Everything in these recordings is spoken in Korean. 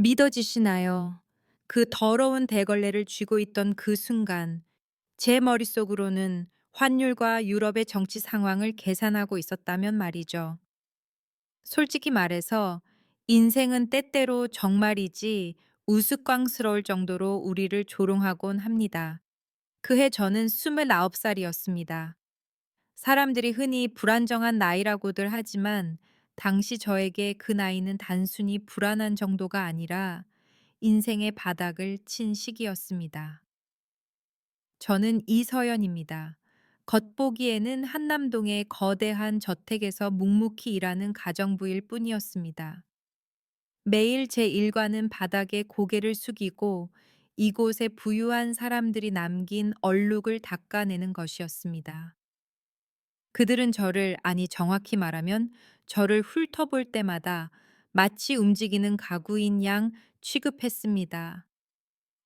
믿어지시나요? 그 더러운 대걸레를 쥐고 있던 그 순간, 제 머릿속으로는 환율과 유럽의 정치 상황을 계산하고 있었다면 말이죠. 솔직히 말해서 인생은 때때로 정말이지 우스꽝스러울 정도로 우리를 조롱하곤 합니다. 그해 저는 29살이었습니다. 사람들이 흔히 불안정한 나이라고들 하지만 당시 저에게 그 나이는 단순히 불안한 정도가 아니라 인생의 바닥을 친 시기였습니다. 저는 이서연입니다. 겉보기에는 한남동의 거대한 저택에서 묵묵히 일하는 가정부일 뿐이었습니다. 매일 제 일과는 바닥에 고개를 숙이고 이곳에 부유한 사람들이 남긴 얼룩을 닦아내는 것이었습니다. 그들은 저를, 아니 정확히 말하면 저를 훑어볼 때마다 마치 움직이는 가구인 양 취급했습니다.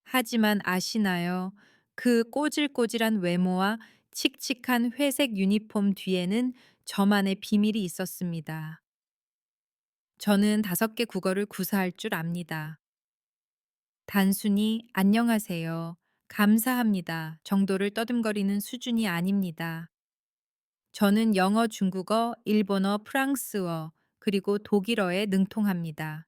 하지만 아시나요? 그 꼬질꼬질한 외모와 칙칙한 회색 유니폼 뒤에는 저만의 비밀이 있었습니다. 저는 5개 국어를 구사할 줄 압니다. 단순히 안녕하세요, 감사합니다 정도를 떠듬거리는 수준이 아닙니다. 저는 영어, 중국어, 일본어, 프랑스어, 그리고 독일어에 능통합니다.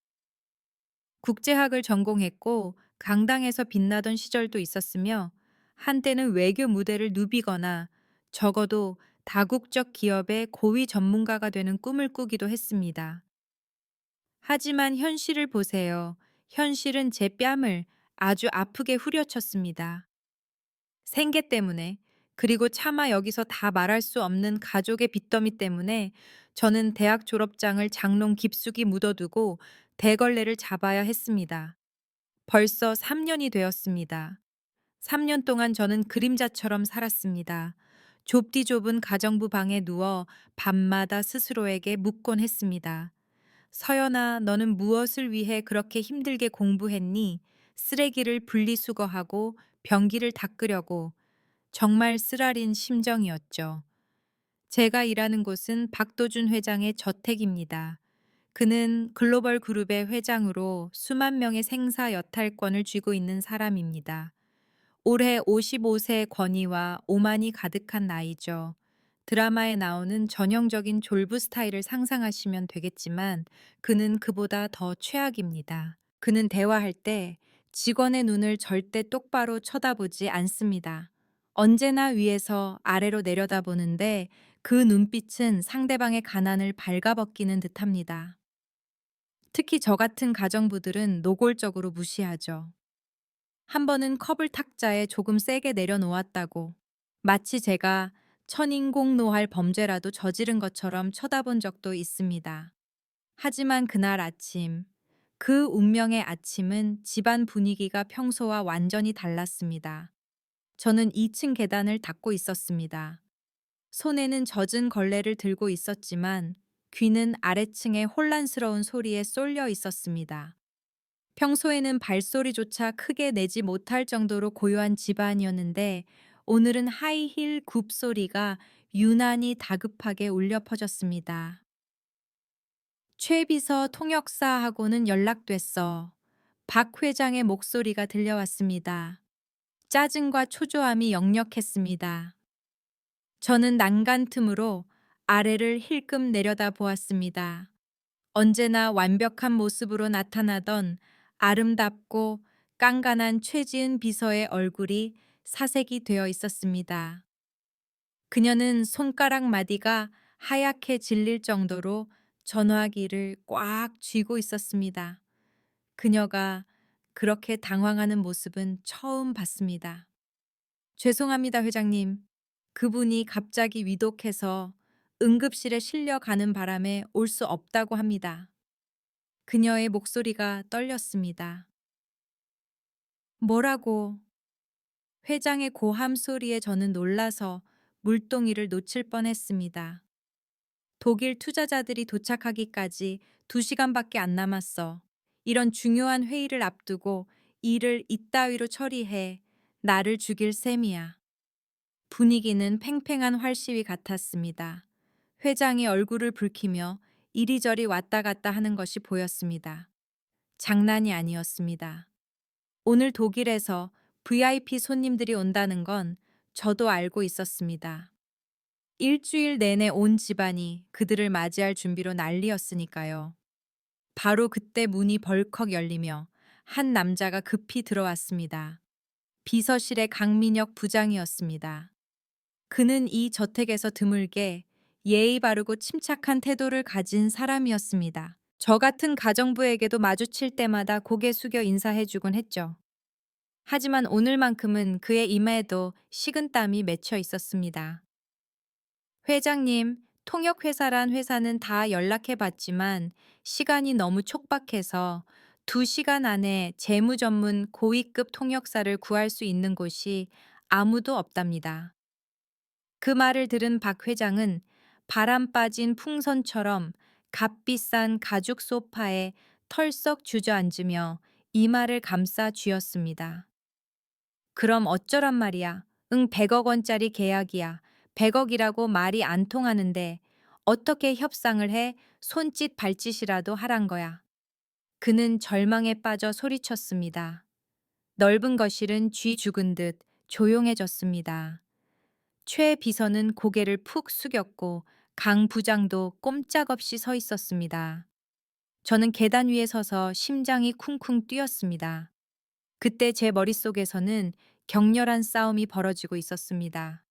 국제학을 전공했고 강당에서 빛나던 시절도 있었으며 한때는 외교 무대를 누비거나 적어도 다국적 기업의 고위 전문가가 되는 꿈을 꾸기도 했습니다. 하지만 현실을 보세요. 현실은 제 뺨을 아주 아프게 후려쳤습니다. 생계 때문에, 그리고 차마 여기서 다 말할 수 없는 가족의 빚더미 때문에 저는 대학 졸업장을 장롱 깊숙이 묻어두고 대걸레를 잡아야 했습니다. 벌써 3년이 되었습니다. 3년 동안 저는 그림자처럼 살았습니다. 좁디 좁은 가정부 방에 누워 밤마다 스스로에게 묻곤 했습니다. 서연아, 너는 무엇을 위해 그렇게 힘들게 공부했니? 쓰레기를 분리수거하고 변기를 닦으려고. 정말 쓰라린 심정이었죠. 제가 일하는 곳은 박도준 회장의 저택입니다. 그는 글로벌 그룹의 회장으로 수만 명의 생사 여탈권을 쥐고 있는 사람입니다. 올해 55세 권위와 오만이 가득한 나이죠. 드라마에 나오는 전형적인 졸부 스타일을 상상하시면 되겠지만 그는 그보다 더 최악입니다. 그는 대화할 때 직원의 눈을 절대 똑바로 쳐다보지 않습니다. 언제나 위에서 아래로 내려다보는데 그 눈빛은 상대방의 가난을 발가벗기는 듯합니다. 특히 저 같은 가정부들은 노골적으로 무시하죠. 한 번은 컵을 탁자에 조금 세게 내려놓았다고, 마치 제가 천인공노할 범죄라도 저지른 것처럼 쳐다본 적도 있습니다. 하지만 그날 아침, 그 운명의 아침은 집안 분위기가 평소와 완전히 달랐습니다. 저는 2층 계단을 닦고 있었습니다. 손에는 젖은 걸레를 들고 있었지만 귀는 아래층의 혼란스러운 소리에 쏠려 있었습니다. 평소에는 발소리조차 크게 내지 못할 정도로 고요한 집안이었는데 오늘은 하이힐 굽 소리가 유난히 다급하게 울려 퍼졌습니다. 최 비서 통역사하고는 연락됐어. 박 회장의 목소리가 들려왔습니다. 짜증과 초조함이 역력했습니다. 저는 난간 틈으로 아래를 힐끔 내려다 보았습니다. 언제나 완벽한 모습으로 나타나던 아름답고 깐깐한 최지은 비서의 얼굴이 사색이 되어 있었습니다. 그녀는 손가락 마디가 하얗게 질릴 정도로 전화기를 꽉 쥐고 있었습니다. 그녀가 그렇게 당황하는 모습은 처음 봤습니다. 죄송합니다, 회장님. 그분이 갑자기 위독해서 응급실에 실려가는 바람에 올 수 없다고 합니다. 그녀의 목소리가 떨렸습니다. 뭐라고? 회장의 고함 소리에 저는 놀라서 물동이를 놓칠 뻔했습니다. 독일 투자자들이 도착하기까지 2시간밖에 안 남았어. 이런 중요한 회의를 앞두고 일을 이따위로 처리해 나를 죽일 셈이야. 분위기는 팽팽한 활시위 같았습니다. 회장이 얼굴을 붉히며 이리저리 왔다 갔다 하는 것이 보였습니다. 장난이 아니었습니다. 오늘 독일에서 VIP 손님들이 온다는 건 저도 알고 있었습니다. 일주일 내내 온 집안이 그들을 맞이할 준비로 난리였으니까요. 바로 그때 문이 벌컥 열리며 한 남자가 급히 들어왔습니다. 비서실의 강민혁 부장이었습니다. 그는 이 저택에서 드물게 예의 바르고 침착한 태도를 가진 사람이었습니다. 저 같은 가정부에게도 마주칠 때마다 고개 숙여 인사해주곤 했죠. 하지만 오늘만큼은 그의 이마에도 식은땀이 맺혀 있었습니다. 회장님, 통역회사란 회사는 다 연락해 봤지만 시간이 너무 촉박해서 2시간 안에 재무 전문 고위급 통역사를 구할 수 있는 곳이 아무도 없답니다. 그 말을 들은 박 회장은 바람 빠진 풍선처럼 값비싼 가죽 소파에 털썩 주저앉으며 이마를 감싸 쥐었습니다. 그럼 어쩌란 말이야. 응, 100억 원짜리 계약이야. 100억이라고 말이 안 통하는데 어떻게 협상을 해? 손짓 발짓이라도 하란 거야. 그는 절망에 빠져 소리쳤습니다. 넓은 거실은 쥐 죽은 듯 조용해졌습니다. 최 비서는 고개를 푹 숙였고 강 부장도 꼼짝없이 서 있었습니다. 저는 계단 위에 서서 심장이 쿵쿵 뛰었습니다. 그때 제 머릿속에서는 격렬한 싸움이 벌어지고 있었습니다.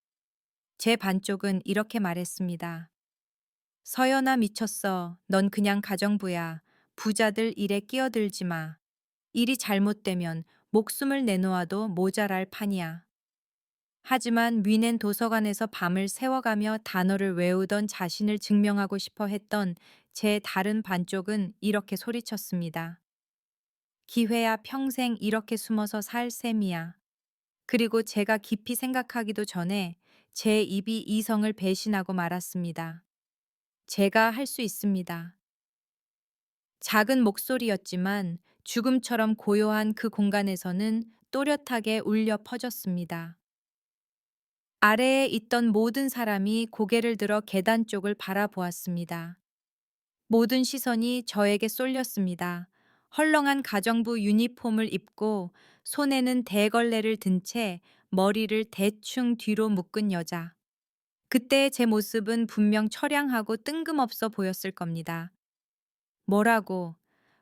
제 반쪽은 이렇게 말했습니다. 서연아 미쳤어. 넌 그냥 가정부야. 부자들 일에 끼어들지 마. 일이 잘못되면 목숨을 내놓아도 모자랄 판이야. 하지만 뮌헨 도서관에서 밤을 새워가며 단어를 외우던 자신을 증명하고 싶어 했던 제 다른 반쪽은 이렇게 소리쳤습니다. 기회야 평생 이렇게 숨어서 살 셈이야. 그리고 제가 깊이 생각하기도 전에 제 입이 이성을 배신하고 말았습니다. 제가 할 수 있습니다. 작은 목소리였지만 죽음처럼 고요한 그 공간에서는 또렷하게 울려 퍼졌습니다. 아래에 있던 모든 사람이 고개를 들어 계단 쪽을 바라보았습니다. 모든 시선이 저에게 쏠렸습니다. 헐렁한 가정부 유니폼을 입고 손에는 대걸레를 든 채 머리를 대충 뒤로 묶은 여자. 그때 제 모습은 분명 처량하고 뜬금없어 보였을 겁니다. 뭐라고?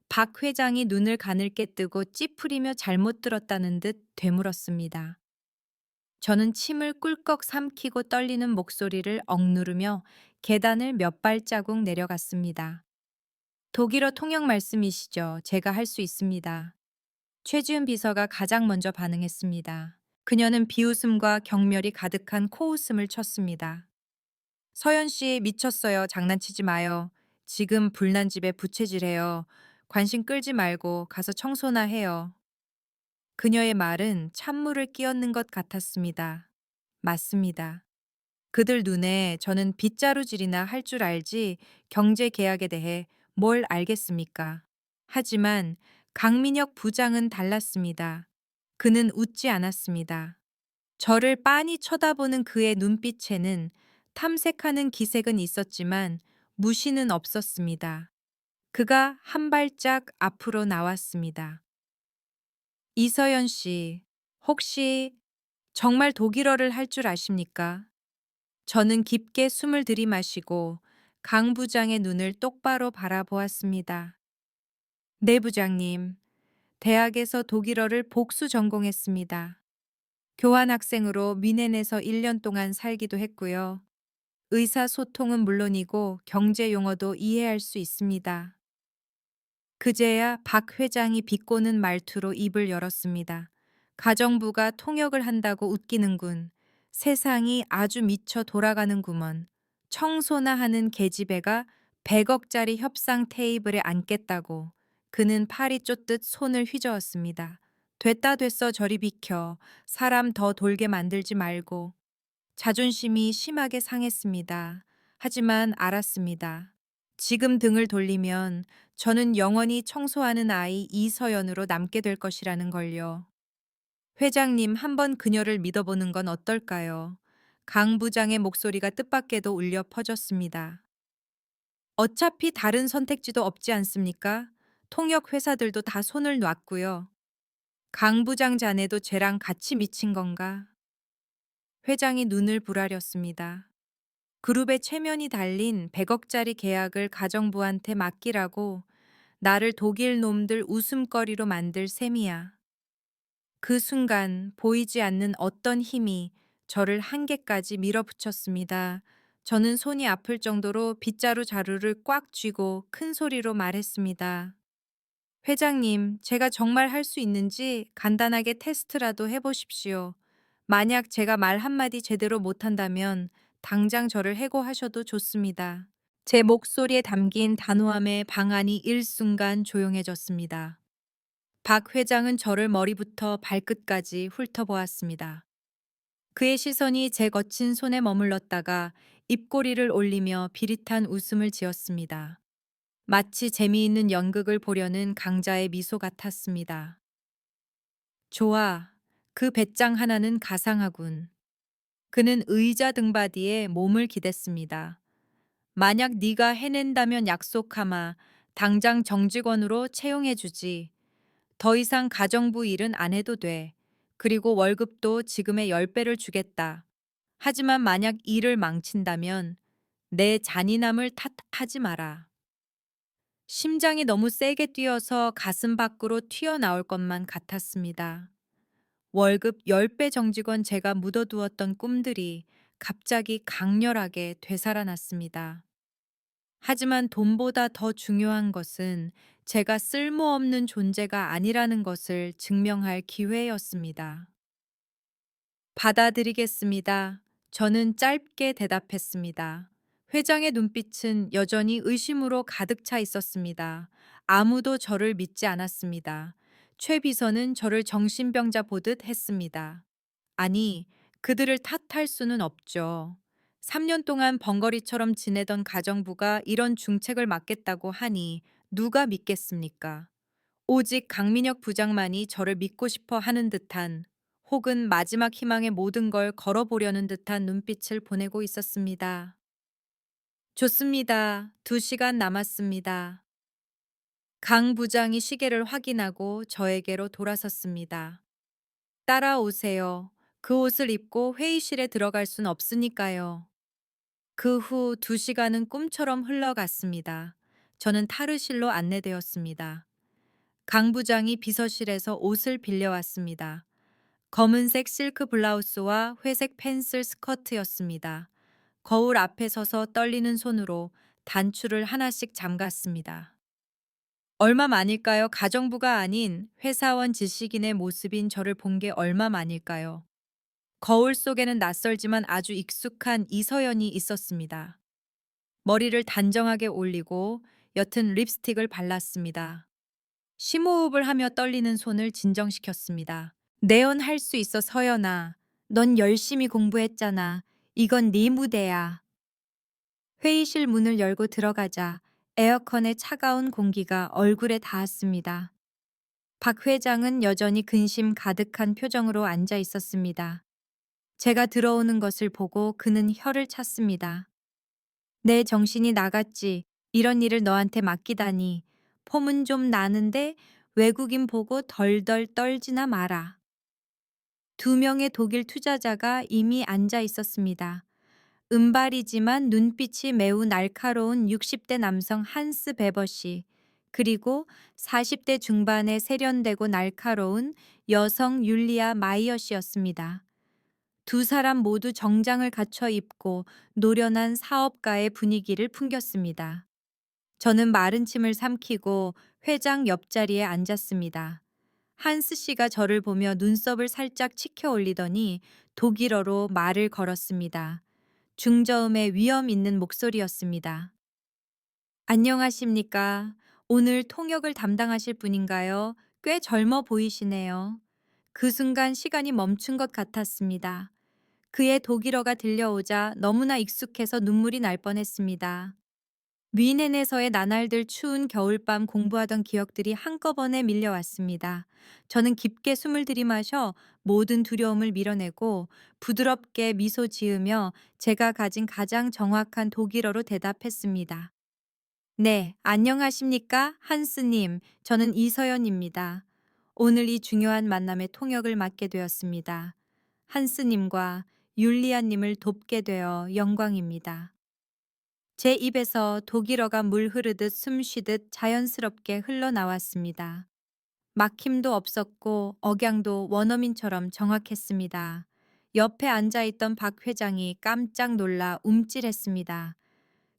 박 회장이 눈을 가늘게 뜨고 찌푸리며 잘못 들었다는 듯 되물었습니다. 저는 침을 꿀꺽 삼키고 떨리는 목소리를 억누르며 계단을 몇 발자국 내려갔습니다. 독일어 통역 말씀이시죠? 제가 할 수 있습니다. 최지은 비서가 가장 먼저 반응했습니다. 그녀는 비웃음과 경멸이 가득한 코웃음을 쳤습니다. 서연 씨 미쳤어요. 장난치지 마요. 지금 불난 집에 부채질해요. 관심 끌지 말고 가서 청소나 해요. 그녀의 말은 찬물을 끼얹는 것 같았습니다. 맞습니다. 그들 눈에 저는 빗자루질이나 할 줄 알지 경제 계약에 대해 뭘 알겠습니까? 하지만 강민혁 부장은 달랐습니다. 그는 웃지 않았습니다. 저를 빤히 쳐다보는 그의 눈빛에는 탐색하는 기색은 있었지만 무시는 없었습니다. 그가 한 발짝 앞으로 나왔습니다. 이서연 씨, 혹시 정말 독일어를 할 줄 아십니까? 저는 깊게 숨을 들이마시고 강 부장의 눈을 똑바로 바라보았습니다. 네, 부장님. 대학에서 독일어를 복수 전공했습니다. 교환학생으로 뮌헨에서 1년 동안 살기도 했고요. 의사소통은 물론이고 경제 용어도 이해할 수 있습니다. 그제야 박 회장이 비꼬는 말투로 입을 열었습니다. 가정부가 통역을 한다고 웃기는군. 세상이 아주 미쳐 돌아가는구먼. 청소나 하는 계집애가 100억짜리 협상 테이블에 앉겠다고. 그는 팔이 쫓듯 손을 휘저었습니다. 됐다 됐어 저리 비켜. 사람 더 돌게 만들지 말고. 자존심이 심하게 상했습니다. 하지만 알았습니다. 지금 등을 돌리면 저는 영원히 청소하는 아이 이서연으로 남게 될 것이라는 걸요. 회장님, 한번 그녀를 믿어보는 건 어떨까요? 강 부장의 목소리가 뜻밖에도 울려 퍼졌습니다. 어차피 다른 선택지도 없지 않습니까? 통역 회사들도 다 손을 놨고요. 강 부장 자네도 쟤랑 같이 미친 건가? 회장이 눈을 부라렸습니다. 그룹에 체면이 달린 100억짜리 계약을 가정부한테 맡기라고 나를 독일 놈들 웃음거리로 만들 셈이야. 그 순간 보이지 않는 어떤 힘이 저를 한계까지 밀어붙였습니다. 저는 손이 아플 정도로 빗자루 자루를 꽉 쥐고 큰 소리로 말했습니다. 회장님, 제가 정말 할 수 있는지 간단하게 테스트라도 해보십시오. 만약 제가 말 한마디 제대로 못한다면 당장 저를 해고하셔도 좋습니다. 제 목소리에 담긴 단호함의 방안이 일순간 조용해졌습니다. 박 회장은 저를 머리부터 발끝까지 훑어보았습니다. 그의 시선이 제 거친 손에 머물렀다가 입꼬리를 올리며 비릿한 웃음을 지었습니다. 마치 재미있는 연극을 보려는 강자의 미소 같았습니다. 좋아. 그 배짱 하나는 가상하군. 그는 의자 등받이에 몸을 기댔습니다. 만약 네가 해낸다면 약속하마. 당장 정직원으로 채용해주지. 더 이상 가정부 일은 안 해도 돼. 그리고 월급도 지금의 10배를 주겠다. 하지만 만약 일을 망친다면 내 잔인함을 탓하지 마라. 심장이 너무 세게 뛰어서 가슴 밖으로 튀어나올 것만 같았습니다. 월급 10배 정직원 제가 묻어두었던 꿈들이 갑자기 강렬하게 되살아났습니다. 하지만 돈보다 더 중요한 것은 제가 쓸모없는 존재가 아니라는 것을 증명할 기회였습니다. 받아들이겠습니다. 저는 짧게 대답했습니다. 회장의 눈빛은 여전히 의심으로 가득 차 있었습니다. 아무도 저를 믿지 않았습니다. 최 비서는 저를 정신병자 보듯 했습니다. 아니, 그들을 탓할 수는 없죠. 3년 동안 번거리처럼 지내던 가정부가 이런 중책을 맡겠다고 하니 누가 믿겠습니까? 오직 강민혁 부장만이 저를 믿고 싶어 하는 듯한 혹은 마지막 희망의 모든 걸 걸어보려는 듯한 눈빛을 보내고 있었습니다. 좋습니다. 2시간 남았습니다. 강 부장이 시계를 확인하고 저에게로 돌아섰습니다. 따라오세요. 그 옷을 입고 회의실에 들어갈 순 없으니까요. 그 후 2시간은 꿈처럼 흘러갔습니다. 저는 탈의실로 안내되었습니다. 강 부장이 비서실에서 옷을 빌려왔습니다. 검은색 실크 블라우스와 회색 펜슬 스커트였습니다. 거울 앞에 서서 떨리는 손으로 단추를 하나씩 잠갔습니다. 얼마 만일까요? 가정부가 아닌 회사원 지식인의 모습인 저를 본 게 얼마 만일까요? 거울 속에는 낯설지만 아주 익숙한 이서연이 있었습니다. 머리를 단정하게 올리고 옅은 립스틱을 발랐습니다. 심호흡을 하며 떨리는 손을 진정시켰습니다. 내언할 수 있어 서연아. 넌 열심히 공부했잖아. 이건 네 무대야. 회의실 문을 열고 들어가자 에어컨의 차가운 공기가 얼굴에 닿았습니다. 박 회장은 여전히 근심 가득한 표정으로 앉아 있었습니다. 제가 들어오는 것을 보고 그는 혀를 찼습니다. 내 정신이 나갔지. 이런 일을 너한테 맡기다니. 폼은 좀 나는데 외국인 보고 덜덜 떨지나 마라. 2명의 독일 투자자가 이미 앉아 있었습니다. 은발이지만 눈빛이 매우 날카로운 60대 남성 한스 베버 씨, 그리고 40대 중반의 세련되고 날카로운 여성 율리아 마이어 씨였습니다. 2사람 모두 정장을 갖춰 입고 노련한 사업가의 분위기를 풍겼습니다. 저는 마른 침을 삼키고 회장 옆자리에 앉았습니다. 한스 씨가 저를 보며 눈썹을 살짝 치켜 올리더니 독일어로 말을 걸었습니다. 중저음의 위험 있는 목소리였습니다. 안녕하십니까? 오늘 통역을 담당하실 분인가요? 꽤 젊어 보이시네요. 그 순간 시간이 멈춘 것 같았습니다. 그의 독일어가 들려오자 너무나 익숙해서 눈물이 날 뻔했습니다. 뮌헨에서의 나날들 추운 겨울밤 공부하던 기억들이 한꺼번에 밀려왔습니다. 저는 깊게 숨을 들이마셔 모든 두려움을 밀어내고 부드럽게 미소 지으며 제가 가진 가장 정확한 독일어로 대답했습니다. 네, 안녕하십니까? 한스님. 저는 이서연입니다. 오늘 이 중요한 만남의 통역을 맡게 되었습니다. 한스님과 율리아님을 돕게 되어 영광입니다. 제 입에서 독일어가 물 흐르듯 숨 쉬듯 자연스럽게 흘러나왔습니다. 막힘도 없었고 억양도 원어민처럼 정확했습니다. 옆에 앉아있던 박 회장이 깜짝 놀라 움찔했습니다.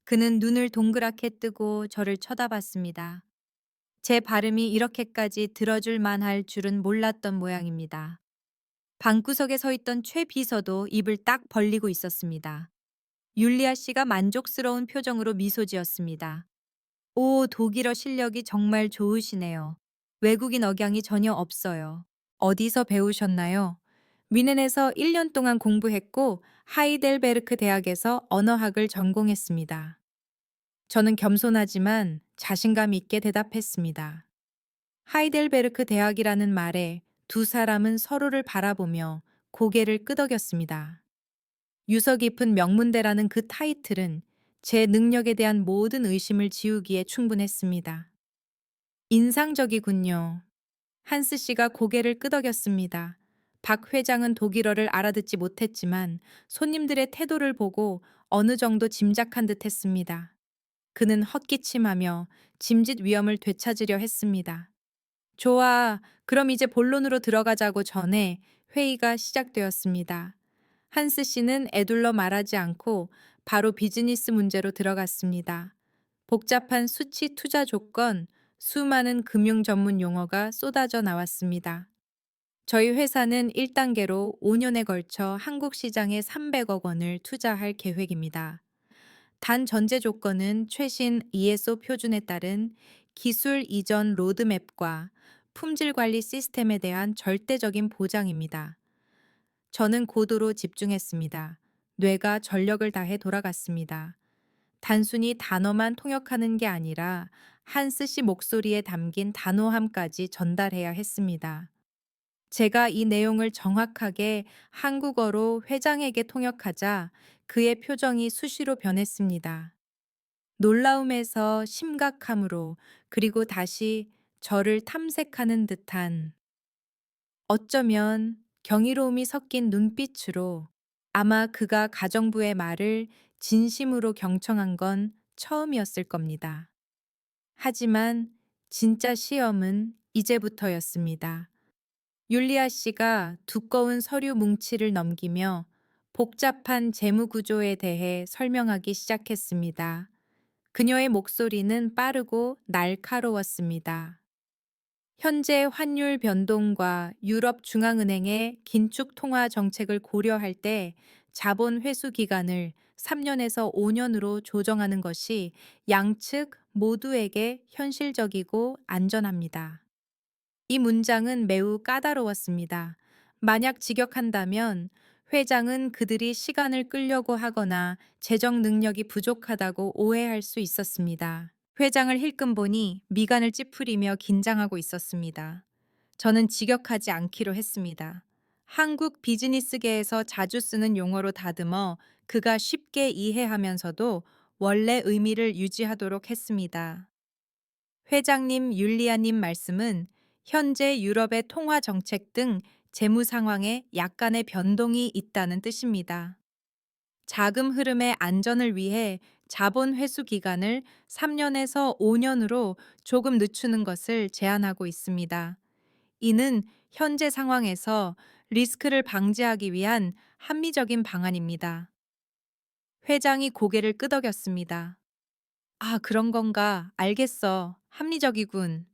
그는 눈을 동그랗게 뜨고 저를 쳐다봤습니다. 제 발음이 이렇게까지 들어줄 만할 줄은 몰랐던 모양입니다. 방구석에 서 있던 최 비서도 입을 딱 벌리고 있었습니다. 율리아 씨가 만족스러운 표정으로 미소 지었습니다. 오, 독일어 실력이 정말 좋으시네요. 외국인 억양이 전혀 없어요. 어디서 배우셨나요? 뮌헨에서 1년 동안 공부했고 하이델베르크 대학에서 언어학을 전공했습니다. 저는 겸손하지만 자신감 있게 대답했습니다. 하이델베르크 대학이라는 말에 두 사람은 서로를 바라보며 고개를 끄덕였습니다. 유서 깊은 명문대라는 그 타이틀은 제 능력에 대한 모든 의심을 지우기에 충분했습니다. 인상적이군요. 한스 씨가 고개를 끄덕였습니다. 박 회장은 독일어를 알아듣지 못했지만 손님들의 태도를 보고 어느 정도 짐작한 듯 했습니다. 그는 헛기침하며 짐짓 위험을 되찾으려 했습니다. 좋아, 그럼 이제 본론으로 들어가자고 전에 회의가 시작되었습니다. 한스 씨는 애둘러 말하지 않고 바로 비즈니스 문제로 들어갔습니다. 복잡한 수치 투자 조건, 수많은 금융 전문 용어가 쏟아져 나왔습니다. 저희 회사는 1단계로 5년에 걸쳐 한국 시장에 300억 원을 투자할 계획입니다. 단 전제 조건은 최신 ESO 표준에 따른 기술 이전 로드맵과 품질 관리 시스템에 대한 절대적인 보장입니다. 저는 고도로 집중했습니다. 뇌가 전력을 다해 돌아갔습니다. 단순히 단어만 통역하는 게 아니라 한스 씨 목소리에 담긴 단호함까지 전달해야 했습니다. 제가 이 내용을 정확하게 한국어로 회장에게 통역하자 그의 표정이 수시로 변했습니다. 놀라움에서 심각함으로, 그리고 다시 저를 탐색하는 듯한, 어쩌면 경이로움이 섞인 눈빛으로, 아마 그가 가정부의 말을 진심으로 경청한 건 처음이었을 겁니다. 하지만 진짜 시험은 이제부터였습니다. 율리아 씨가 두꺼운 서류 뭉치를 넘기며 복잡한 재무 구조에 대해 설명하기 시작했습니다. 그녀의 목소리는 빠르고 날카로웠습니다. 현재 환율 변동과 유럽 중앙은행의 긴축 통화 정책을 고려할 때 자본 회수 기간을 3년에서 5년으로 조정하는 것이 양측 모두에게 현실적이고 안전합니다. 이 문장은 매우 까다로웠습니다. 만약 직역한다면 회장은 그들이 시간을 끌려고 하거나 재정 능력이 부족하다고 오해할 수 있었습니다. 회장을 힐끔 보니 미간을 찌푸리며 긴장하고 있었습니다. 저는 직역하지 않기로 했습니다. 한국 비즈니스계에서 자주 쓰는 용어로 다듬어 그가 쉽게 이해하면서도 원래 의미를 유지하도록 했습니다. 회장님, 율리아님 말씀은 현재 유럽의 통화 정책 등 재무 상황에 약간의 변동이 있다는 뜻입니다. 자금 흐름의 안전을 위해 자본 회수 기간을 3년에서 5년으로 조금 늦추는 것을 제안하고 있습니다. 이는 현재 상황에서 리스크를 방지하기 위한 합리적인 방안입니다. 회장이 고개를 끄덕였습니다. 아, 그런 건가? 알겠어. 합리적이군.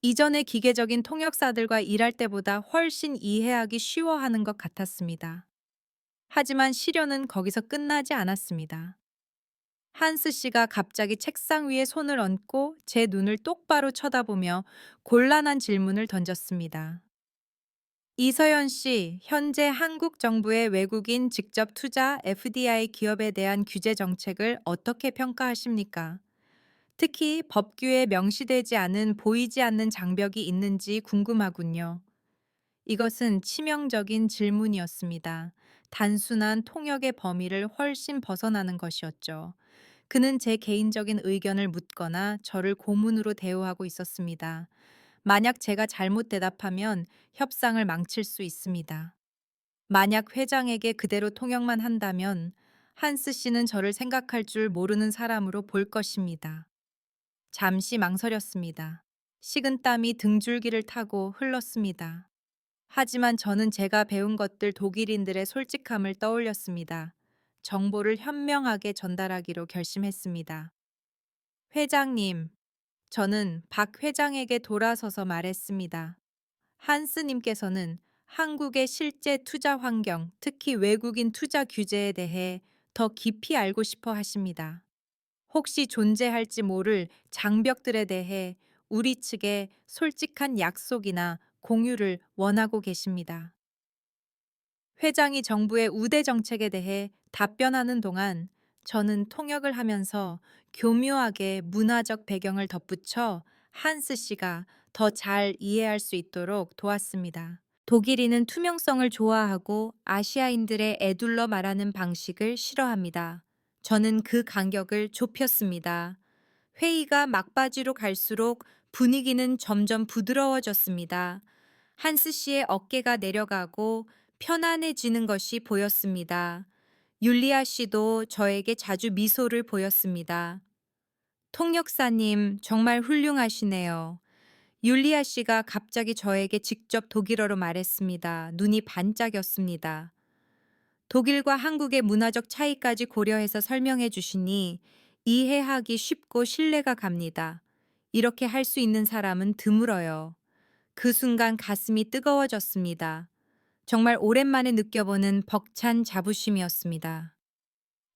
이전의 기계적인 통역사들과 일할 때보다 훨씬 이해하기 쉬워하는 것 같았습니다. 하지만 시련은 거기서 끝나지 않았습니다. 한스 씨가 갑자기 책상 위에 손을 얹고 제 눈을 똑바로 쳐다보며 곤란한 질문을 던졌습니다. 이서연 씨, 현재 한국 정부의 외국인 직접 투자 FDI 기업에 대한 규제 정책을 어떻게 평가하십니까? 특히 법규에 명시되지 않은 보이지 않는 장벽이 있는지 궁금하군요. 이것은 치명적인 질문이었습니다. 단순한 통역의 범위를 훨씬 벗어나는 것이었죠. 그는 제 개인적인 의견을 묻거나 저를 고문으로 대우하고 있었습니다. 만약 제가 잘못 대답하면 협상을 망칠 수 있습니다. 만약 회장에게 그대로 통역만 한다면 한스 씨는 저를 생각할 줄 모르는 사람으로 볼 것입니다. 잠시 망설였습니다. 식은땀이 등줄기를 타고 흘렀습니다. 하지만 저는 제가 배운 것들 독일인들의 솔직함을 떠올렸습니다. 정보를 현명하게 전달하기로 결심했습니다. 회장님, 저는 박 회장에게 돌아서서 말했습니다. 한스님께서는 한국의 실제 투자 환경, 특히 외국인 투자 규제에 대해 더 깊이 알고 싶어 하십니다. 혹시 존재할지 모를 장벽들에 대해 우리 측에 솔직한 약속이나 공유를 원하고 계십니다. 회장이 정부의 우대 정책에 대해 답변하는 동안 저는 통역을 하면서 교묘하게 문화적 배경을 덧붙여 한스 씨가 더 잘 이해할 수 있도록 도왔습니다. 독일인은 투명성을 좋아하고 아시아인들의 애둘러 말하는 방식을 싫어합니다. 저는 그 간격을 좁혔습니다. 회의가 막바지로 갈수록 분위기는 점점 부드러워졌습니다. 한스 씨의 어깨가 내려가고 편안해지는 것이 보였습니다. 율리아 씨도 저에게 자주 미소를 보였습니다. 통역사님, 정말 훌륭하시네요. 율리아 씨가 갑자기 저에게 직접 독일어로 말했습니다. 눈이 반짝였습니다. 독일과 한국의 문화적 차이까지 고려해서 설명해 주시니 이해하기 쉽고 신뢰가 갑니다. 이렇게 할 수 있는 사람은 드물어요. 그 순간 가슴이 뜨거워졌습니다. 정말 오랜만에 느껴보는 벅찬 자부심이었습니다.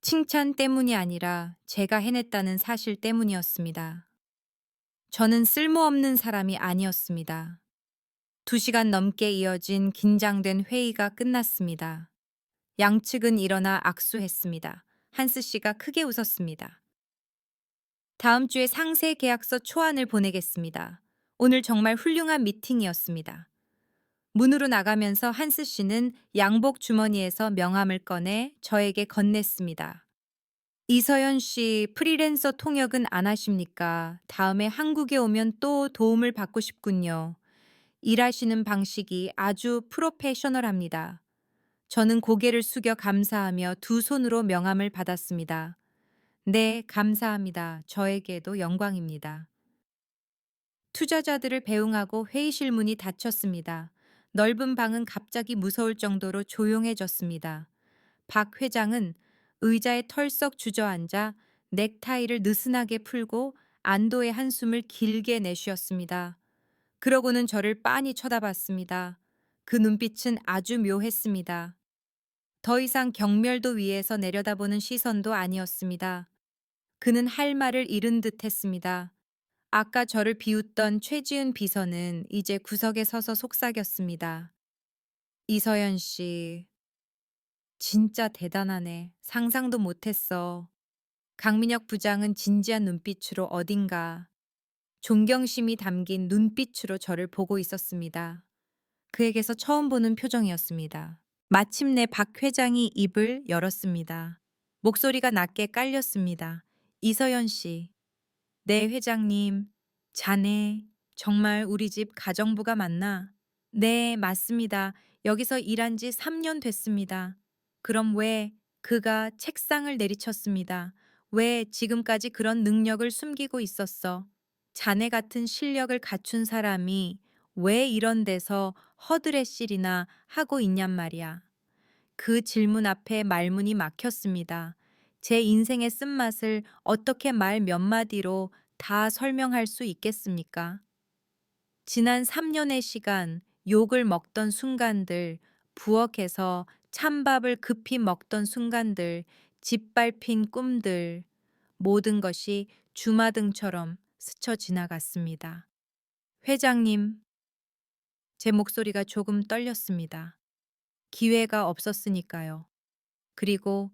칭찬 때문이 아니라 제가 해냈다는 사실 때문이었습니다. 저는 쓸모없는 사람이 아니었습니다. 2시간 넘게 이어진 긴장된 회의가 끝났습니다. 양측은 일어나 악수했습니다. 한스 씨가 크게 웃었습니다. 다음 주에 상세 계약서 초안을 보내겠습니다. 오늘 정말 훌륭한 미팅이었습니다. 문으로 나가면서 한스 씨는 양복 주머니에서 명함을 꺼내 저에게 건넸습니다. 이서연 씨, 프리랜서 통역은 안 하십니까? 다음에 한국에 오면 또 도움을 받고 싶군요. 일하시는 방식이 아주 프로페셔널합니다. 저는 고개를 숙여 감사하며 두 손으로 명함을 받았습니다. 네, 감사합니다. 저에게도 영광입니다. 투자자들을 배웅하고 회의실 문이 닫혔습니다. 넓은 방은 갑자기 무서울 정도로 조용해졌습니다. 박 회장은 의자에 털썩 주저앉아 넥타이를 느슨하게 풀고 안도의 한숨을 길게 내쉬었습니다. 그러고는 저를 빤히 쳐다봤습니다. 그 눈빛은 아주 묘했습니다. 더 이상 경멸도 위에서 내려다보는 시선도 아니었습니다. 그는 할 말을 잃은 듯 했습니다. 아까 저를 비웃던 최지은 비서는 이제 구석에 서서 속삭였습니다. 이서연 씨, 진짜 대단하네. 상상도 못했어. 강민혁 부장은 진지한 눈빛으로 어딘가 존경심이 담긴 눈빛으로 저를 보고 있었습니다. 그에게서 처음 보는 표정이었습니다. 마침내 박 회장이 입을 열었습니다. 목소리가 낮게 깔렸습니다. 이서연 씨, 네 회장님, 자네 정말 우리 집 가정부가 맞나? 네, 맞습니다. 여기서 일한 지 3년 됐습니다. 그럼 왜 그가 책상을 내리쳤습니다. 왜 지금까지 그런 능력을 숨기고 있었어? 자네 같은 실력을 갖춘 사람이 왜 이런 데서 허드렛일이나 하고 있냔 말이야. 그 질문 앞에 말문이 막혔습니다. 제 인생의 쓴맛을 어떻게 말 몇 마디로 다 설명할 수 있겠습니까? 지난 3년의 시간, 욕을 먹던 순간들, 부엌에서 찬밥을 급히 먹던 순간들, 짓밟힌 꿈들, 모든 것이 주마등처럼 스쳐 지나갔습니다. 회장님, 제 목소리가 조금 떨렸습니다. 기회가 없었으니까요. 그리고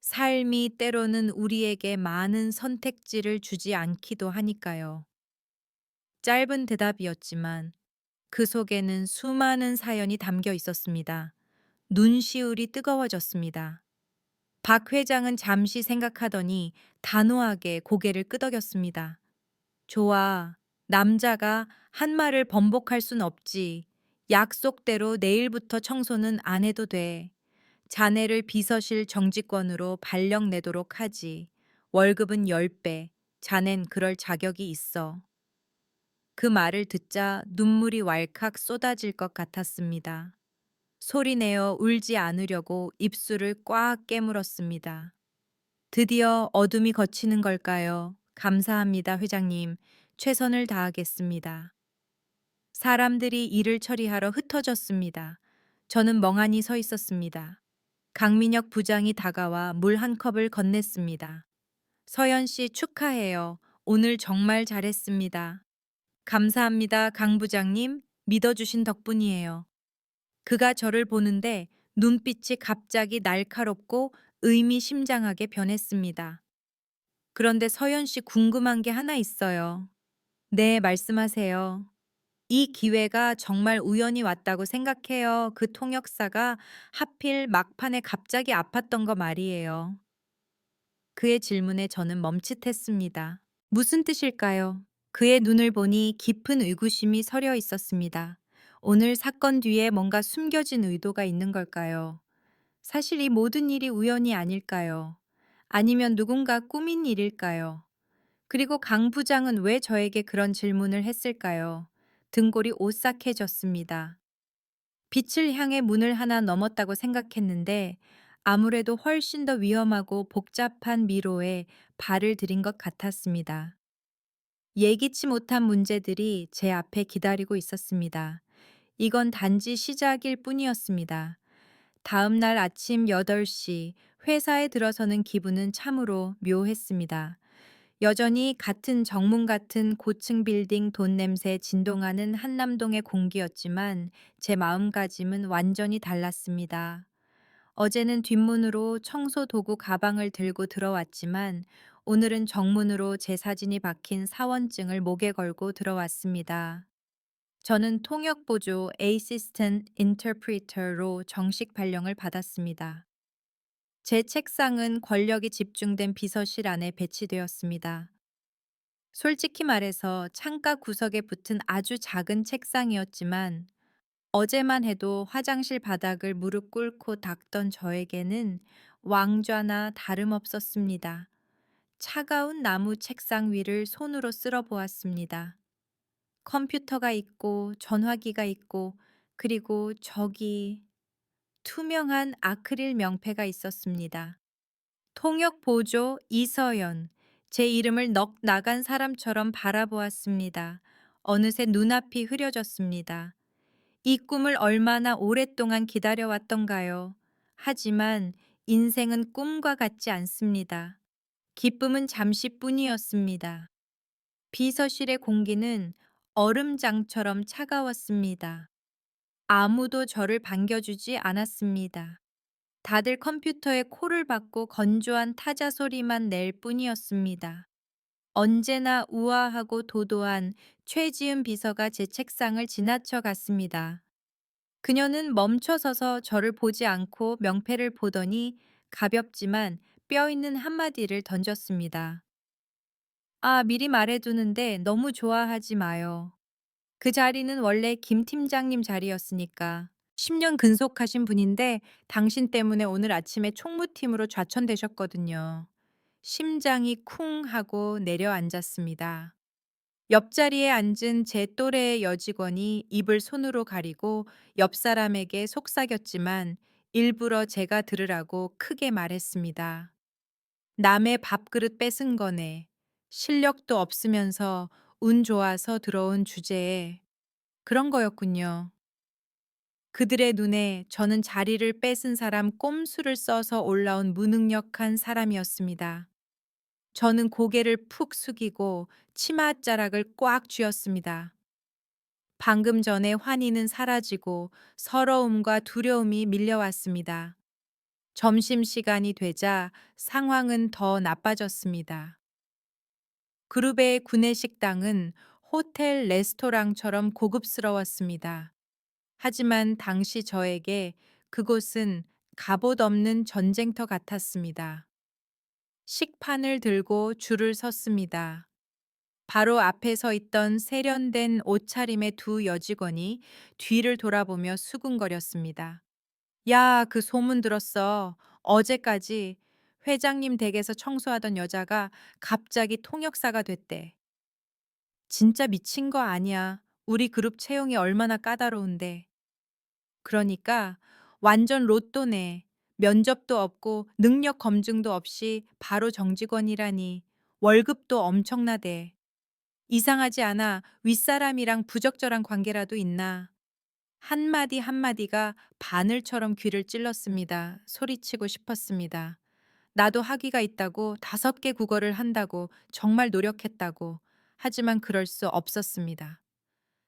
삶이 때로는 우리에게 많은 선택지를 주지 않기도 하니까요. 짧은 대답이었지만 그 속에는 수많은 사연이 담겨 있었습니다. 눈시울이 뜨거워졌습니다. 박 회장은 잠시 생각하더니 단호하게 고개를 끄덕였습니다. 좋아. 남자가 한 말을 번복할 순 없지. 약속대로 내일부터 청소는 안 해도 돼. 자네를 비서실 정직원으로 발령 내도록 하지. 월급은 10배. 자넨 그럴 자격이 있어. 그 말을 듣자 눈물이 왈칵 쏟아질 것 같았습니다. 소리내어 울지 않으려고 입술을 꽉 깨물었습니다. 드디어 어둠이 걷히는 걸까요? 감사합니다, 회장님. 최선을 다하겠습니다. 사람들이 일을 처리하러 흩어졌습니다. 저는 멍하니 서 있었습니다. 강민혁 부장이 다가와 물 한 컵을 건넸습니다. 서연 씨 축하해요. 오늘 정말 잘했습니다. 감사합니다, 강 부장님. 믿어주신 덕분이에요. 그가 저를 보는데 눈빛이 갑자기 날카롭고 의미심장하게 변했습니다. 그런데 서연 씨 궁금한 게 하나 있어요. 네, 말씀하세요. 이 기회가 정말 우연히 왔다고 생각해요. 그 통역사가 하필 막판에 갑자기 아팠던 거 말이에요. 그의 질문에 저는 멈칫했습니다. 무슨 뜻일까요? 그의 눈을 보니 깊은 의구심이 서려 있었습니다. 오늘 사건 뒤에 뭔가 숨겨진 의도가 있는 걸까요? 사실 이 모든 일이 우연이 아닐까요? 아니면 누군가 꾸민 일일까요? 그리고 강 부장은 왜 저에게 그런 질문을 했을까요? 등골이 오싹해졌습니다. 빛을 향해 문을 하나 넘었다고 생각했는데 아무래도 훨씬 더 위험하고 복잡한 미로에 발을 들인 것 같았습니다. 예기치 못한 문제들이 제 앞에 기다리고 있었습니다. 이건 단지 시작일 뿐이었습니다. 다음 날 아침 8시 회사에 들어서는 기분은 참으로 묘했습니다. 여전히 같은 정문 같은 고층 빌딩 돈 냄새 진동하는 한남동의 공기였지만 제 마음가짐은 완전히 달랐습니다. 어제는 뒷문으로 청소 도구 가방을 들고 들어왔지만 오늘은 정문으로 제 사진이 박힌 사원증을 목에 걸고 들어왔습니다. 저는 통역보조 Assistant Interpreter로 정식 발령을 받았습니다. 제 책상은 권력이 집중된 비서실 안에 배치되었습니다. 솔직히 말해서 창가 구석에 붙은 아주 작은 책상이었지만 어제만 해도 화장실 바닥을 무릎 꿇고 닦던 저에게는 왕좌나 다름없었습니다. 차가운 나무 책상 위를 손으로 쓸어 보았습니다. 컴퓨터가 있고 전화기가 있고 그리고 저기 투명한 아크릴 명패가 있었습니다. 통역 보조 이서연. 제 이름을 넋 나간 사람처럼 바라보았습니다. 어느새 눈앞이 흐려졌습니다. 이 꿈을 얼마나 오랫동안 기다려왔던가요? 하지만 인생은 꿈과 같지 않습니다. 기쁨은 잠시뿐이었습니다. 비서실의 공기는 얼음장처럼 차가웠습니다. 아무도 저를 반겨주지 않았습니다. 다들 컴퓨터에 코를 박고 건조한 타자 소리만 낼 뿐이었습니다. 언제나 우아하고 도도한 최지은 비서가 제 책상을 지나쳐 갔습니다. 그녀는 멈춰서서 저를 보지 않고 명패를 보더니 가볍지만 뼈 있는 한마디를 던졌습니다. 아, 미리 말해두는데 너무 좋아하지 마요. 그 자리는 원래 김 팀장님 자리였으니까. 10년 근속하신 분인데 당신 때문에 오늘 아침에 총무팀으로 좌천되셨거든요. 심장이 쿵 하고 내려앉았습니다. 옆자리에 앉은 제 또래의 여직원이 입을 손으로 가리고 옆 사람에게 속삭였지만 일부러 제가 들으라고 크게 말했습니다. 남의 밥그릇 뺏은 거네. 실력도 없으면서 운 좋아서 들어온 주제에 그런 거였군요. 그들의 눈에 저는 자리를 뺏은 사람 꼼수를 써서 올라온 무능력한 사람이었습니다. 저는 고개를 푹 숙이고 치맛자락을 꽉 쥐었습니다. 방금 전에 환희는 사라지고 서러움과 두려움이 밀려왔습니다. 점심시간이 되자 상황은 더 나빠졌습니다. 그룹의 구내식당은 호텔 레스토랑처럼 고급스러웠습니다. 하지만 당시 저에게 그곳은 갑옷 없는 전쟁터 같았습니다. 식판을 들고 줄을 섰습니다. 바로 앞에 서 있던 세련된 옷차림의 두 여직원이 뒤를 돌아보며 수군거렸습니다. 야, 그 소문 들었어. 어제까지 회장님 댁에서 청소하던 여자가 갑자기 통역사가 됐대. 진짜 미친 거 아니야. 우리 그룹 채용이 얼마나 까다로운데. 그러니까 완전 로또네. 면접도 없고 능력 검증도 없이 바로 정직원이라니. 월급도 엄청나대. 이상하지 않아. 윗사람이랑 부적절한 관계라도 있나. 한마디 한마디가 바늘처럼 귀를 찔렀습니다. 소리치고 싶었습니다. 나도 학위가 있다고, 5개 국어를 한다고, 정말 노력했다고. 하지만 그럴 수 없었습니다.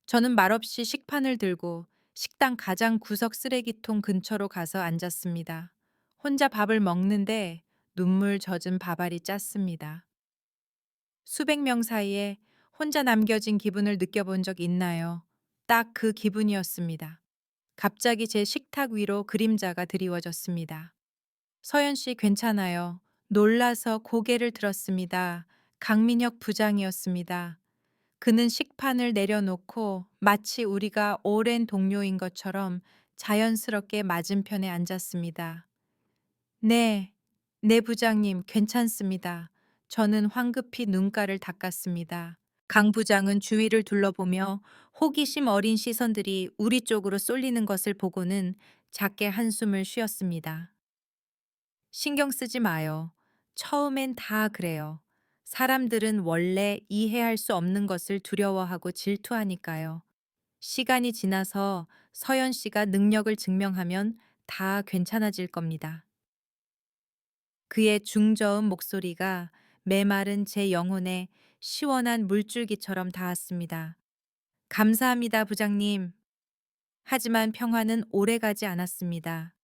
저는 말없이 식판을 들고 식당 가장 구석 쓰레기통 근처로 가서 앉았습니다. 혼자 밥을 먹는데 눈물 젖은 밥알이 짰습니다. 수백 명 사이에 혼자 남겨진 기분을 느껴본 적 있나요? 딱 그 기분이었습니다. 갑자기 제 식탁 위로 그림자가 드리워졌습니다. 서연 씨 괜찮아요. 놀라서 고개를 들었습니다. 강민혁 부장이었습니다. 그는 식판을 내려놓고 마치 우리가 오랜 동료인 것처럼 자연스럽게 맞은편에 앉았습니다. 네, 네 부장님 괜찮습니다. 저는 황급히 눈가를 닦았습니다. 강 부장은 주위를 둘러보며 호기심 어린 시선들이 우리 쪽으로 쏠리는 것을 보고는 작게 한숨을 쉬었습니다. 신경 쓰지 마요. 처음엔 다 그래요. 사람들은 원래 이해할 수 없는 것을 두려워하고 질투하니까요. 시간이 지나서 서연 씨가 능력을 증명하면 다 괜찮아질 겁니다. 그의 중저음 목소리가 메마른 제 영혼에 시원한 물줄기처럼 닿았습니다. 감사합니다, 부장님. 하지만 평화는 오래가지 않았습니다.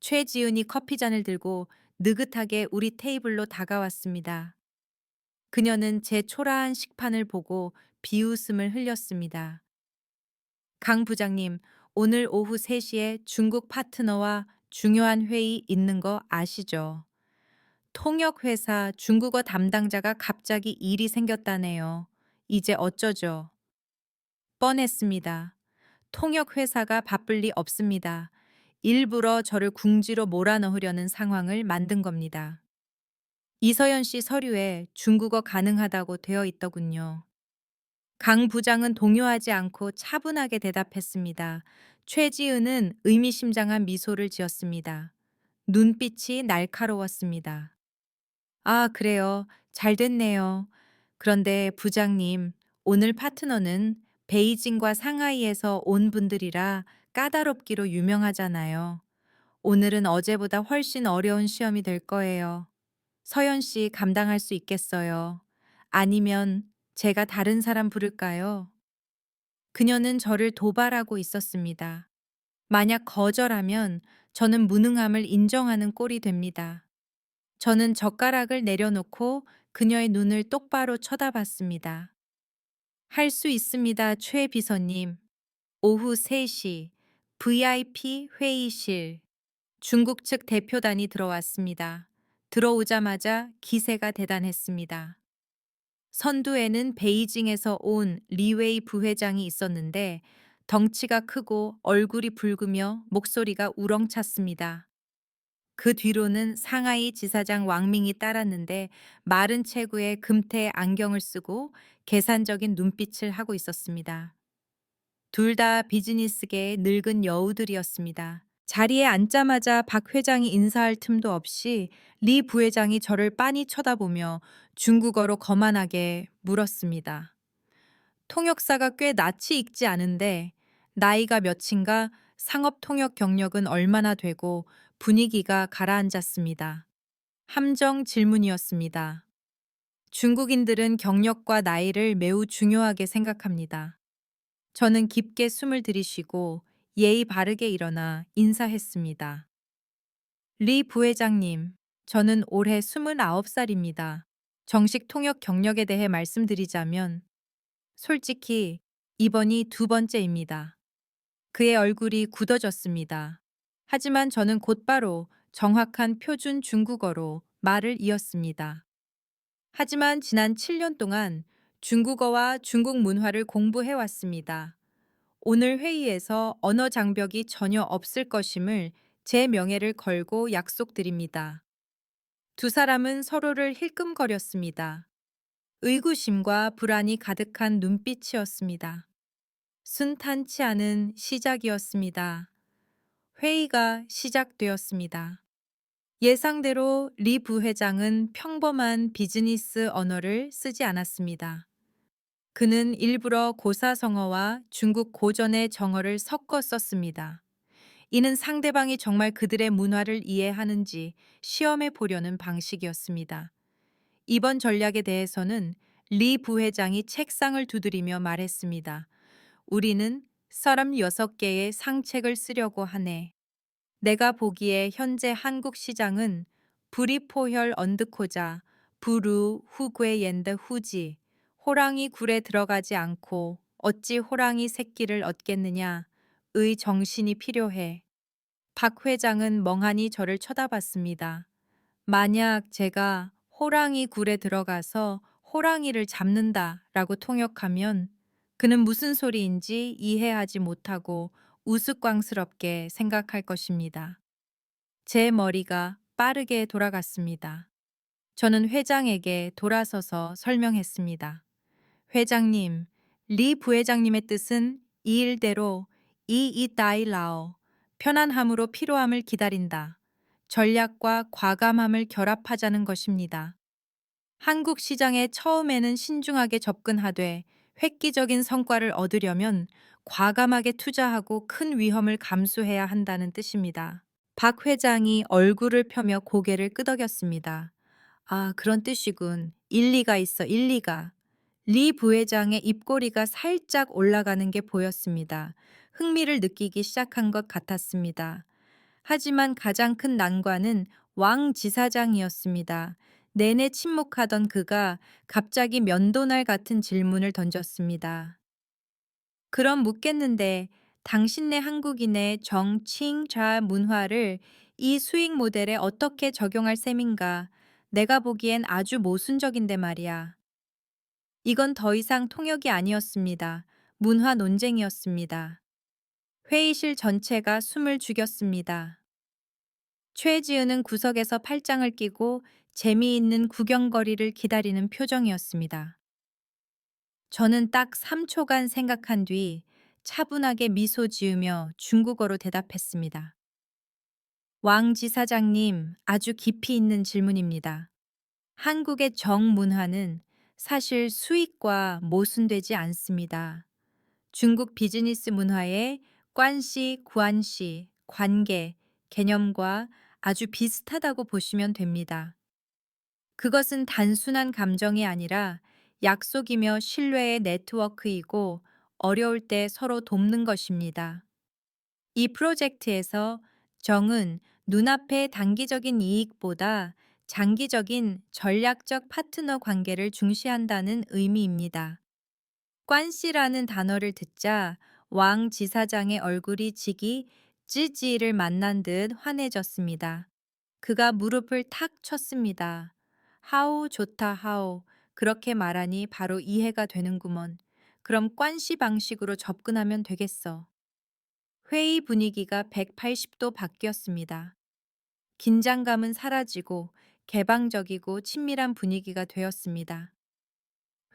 최지은이 커피잔을 들고 느긋하게 우리 테이블로 다가왔습니다. 그녀는 제 초라한 식판을 보고 비웃음을 흘렸습니다. 강 부장님, 오늘 오후 3시에 중국 파트너와 중요한 회의 있는 거 아시죠? 통역회사 중국어 담당자가 갑자기 일이 생겼다네요. 이제 어쩌죠? 뻔했습니다. 통역회사가 바쁠 리 없습니다. 일부러 저를 궁지로 몰아넣으려는 상황을 만든 겁니다. 이서연 씨 서류에 중국어 가능하다고 되어 있더군요. 강 부장은 동요하지 않고 차분하게 대답했습니다. 최지은은 의미심장한 미소를 지었습니다. 눈빛이 날카로웠습니다. 아, 그래요. 잘 됐네요. 그런데 부장님, 오늘 파트너는 베이징과 상하이에서 온 분들이라 까다롭기로 유명하잖아요. 오늘은 어제보다 훨씬 어려운 시험이 될 거예요. 서연 씨 감당할 수 있겠어요? 아니면 제가 다른 사람 부를까요? 그녀는 저를 도발하고 있었습니다. 만약 거절하면 저는 무능함을 인정하는 꼴이 됩니다. 저는 젓가락을 내려놓고 그녀의 눈을 똑바로 쳐다봤습니다. 할 수 있습니다, 최 비서님. 오후 3시 VIP 회의실. 중국 측 대표단이 들어왔습니다. 들어오자마자 기세가 대단했습니다. 선두에는 베이징에서 온 리웨이 부회장이 있었는데 덩치가 크고 얼굴이 붉으며 목소리가 우렁찼습니다. 그 뒤로는 상하이 지사장 왕밍이 따랐는데 마른 체구에 금태 안경을 쓰고 계산적인 눈빛을 하고 있었습니다. 둘 다 비즈니스계의 늙은 여우들이었습니다. 자리에 앉자마자 박 회장이 인사할 틈도 없이 리 부회장이 저를 빤히 쳐다보며 중국어로 거만하게 물었습니다. 통역사가 꽤 낯이 익지 않은데 나이가 몇인가 상업 통역 경력은 얼마나 되고 분위기가 가라앉았습니다. 함정 질문이었습니다. 중국인들은 경력과 나이를 매우 중요하게 생각합니다. 저는 깊게 숨을 들이쉬고 예의 바르게 일어나 인사했습니다. 리 부회장님, 저는 올해 29살입니다. 정식 통역 경력에 대해 말씀드리자면 솔직히 이번이 두 번째입니다. 그의 얼굴이 굳어졌습니다. 하지만 저는 곧바로 정확한 표준 중국어로 말을 이었습니다. 하지만 지난 7년 동안 중국어와 중국 문화를 공부해 왔습니다. 오늘 회의에서 언어 장벽이 전혀 없을 것임을 제 명예를 걸고 약속드립니다. 두 사람은 서로를 힐끔거렸습니다. 의구심과 불안이 가득한 눈빛이었습니다. 순탄치 않은 시작이었습니다. 회의가 시작되었습니다. 예상대로 리 부회장은 평범한 비즈니스 언어를 쓰지 않았습니다. 그는 일부러 고사성어와 중국 고전의 정어를 섞어 썼습니다. 이는 상대방이 정말 그들의 문화를 이해하는지 시험해 보려는 방식이었습니다. 이번 전략에 대해서는 리 부회장이 책상을 두드리며 말했습니다. 우리는 36개의 상책을 쓰려고 하네. 내가 보기에 현재 한국 시장은 불이포혈 언드코자, 부루 후괴 옌드 후지, 호랑이 굴에 들어가지 않고 어찌 호랑이 새끼를 얻겠느냐의 정신이 필요해. 박 회장은 멍하니 저를 쳐다봤습니다. 만약 제가 호랑이 굴에 들어가서 호랑이를 잡는다라고 통역하면 그는 무슨 소리인지 이해하지 못하고 우스꽝스럽게 생각할 것입니다. 제 머리가 빠르게 돌아갔습니다. 저는 회장에게 돌아서서 설명했습니다. 회장님, 리 부회장님의 뜻은 이 일대로 이이따이라오, 편안함으로 필요함을 기다린다. 전략과 과감함을 결합하자는 것입니다. 한국 시장에 처음에는 신중하게 접근하되 획기적인 성과를 얻으려면 과감하게 투자하고 큰 위험을 감수해야 한다는 뜻입니다. 박 회장이 얼굴을 펴며 고개를 끄덕였습니다. 아, 그런 뜻이군. 일리가 있어, 일리가. 리 부회장의 입꼬리가 살짝 올라가는 게 보였습니다. 흥미를 느끼기 시작한 것 같았습니다. 하지만 가장 큰 난관은 왕 지사장이었습니다. 내내 침묵하던 그가 갑자기 면도날 같은 질문을 던졌습니다. 그럼 묻겠는데, 당신네 한국인의 정칭자 문화를 이 수익 모델에 어떻게 적용할 셈인가? 내가 보기엔 아주 모순적인데 말이야. 이건 더 이상 통역이 아니었습니다. 문화 논쟁이었습니다. 회의실 전체가 숨을 죽였습니다. 최지은은 구석에서 팔짱을 끼고 재미있는 구경거리를 기다리는 표정이었습니다. 저는 딱 3초간 생각한 뒤 차분하게 미소 지으며 중국어로 대답했습니다. 왕 지사장님, 아주 깊이 있는 질문입니다. 한국의 정문화는 사실 수익과 모순되지 않습니다. 중국 비즈니스 문화의 관시, 구안시, 관계, 개념과 아주 비슷하다고 보시면 됩니다. 그것은 단순한 감정이 아니라 약속이며 신뢰의 네트워크이고 어려울 때 서로 돕는 것입니다. 이 프로젝트에서 정은 눈앞의 단기적인 이익보다 장기적인 전략적 파트너 관계를 중시한다는 의미입니다. 관씨라는 단어를 듣자 왕 지사장의 얼굴이 지기 찌지를 만난 듯 환해졌습니다. 그가 무릎을 탁 쳤습니다. 하오 좋다 하오. 그렇게 말하니 바로 이해가 되는구먼. 그럼 관씨 방식으로 접근하면 되겠어. 회의 분위기가 180도 바뀌었습니다. 긴장감은 사라지고 개방적이고 친밀한 분위기가 되었습니다.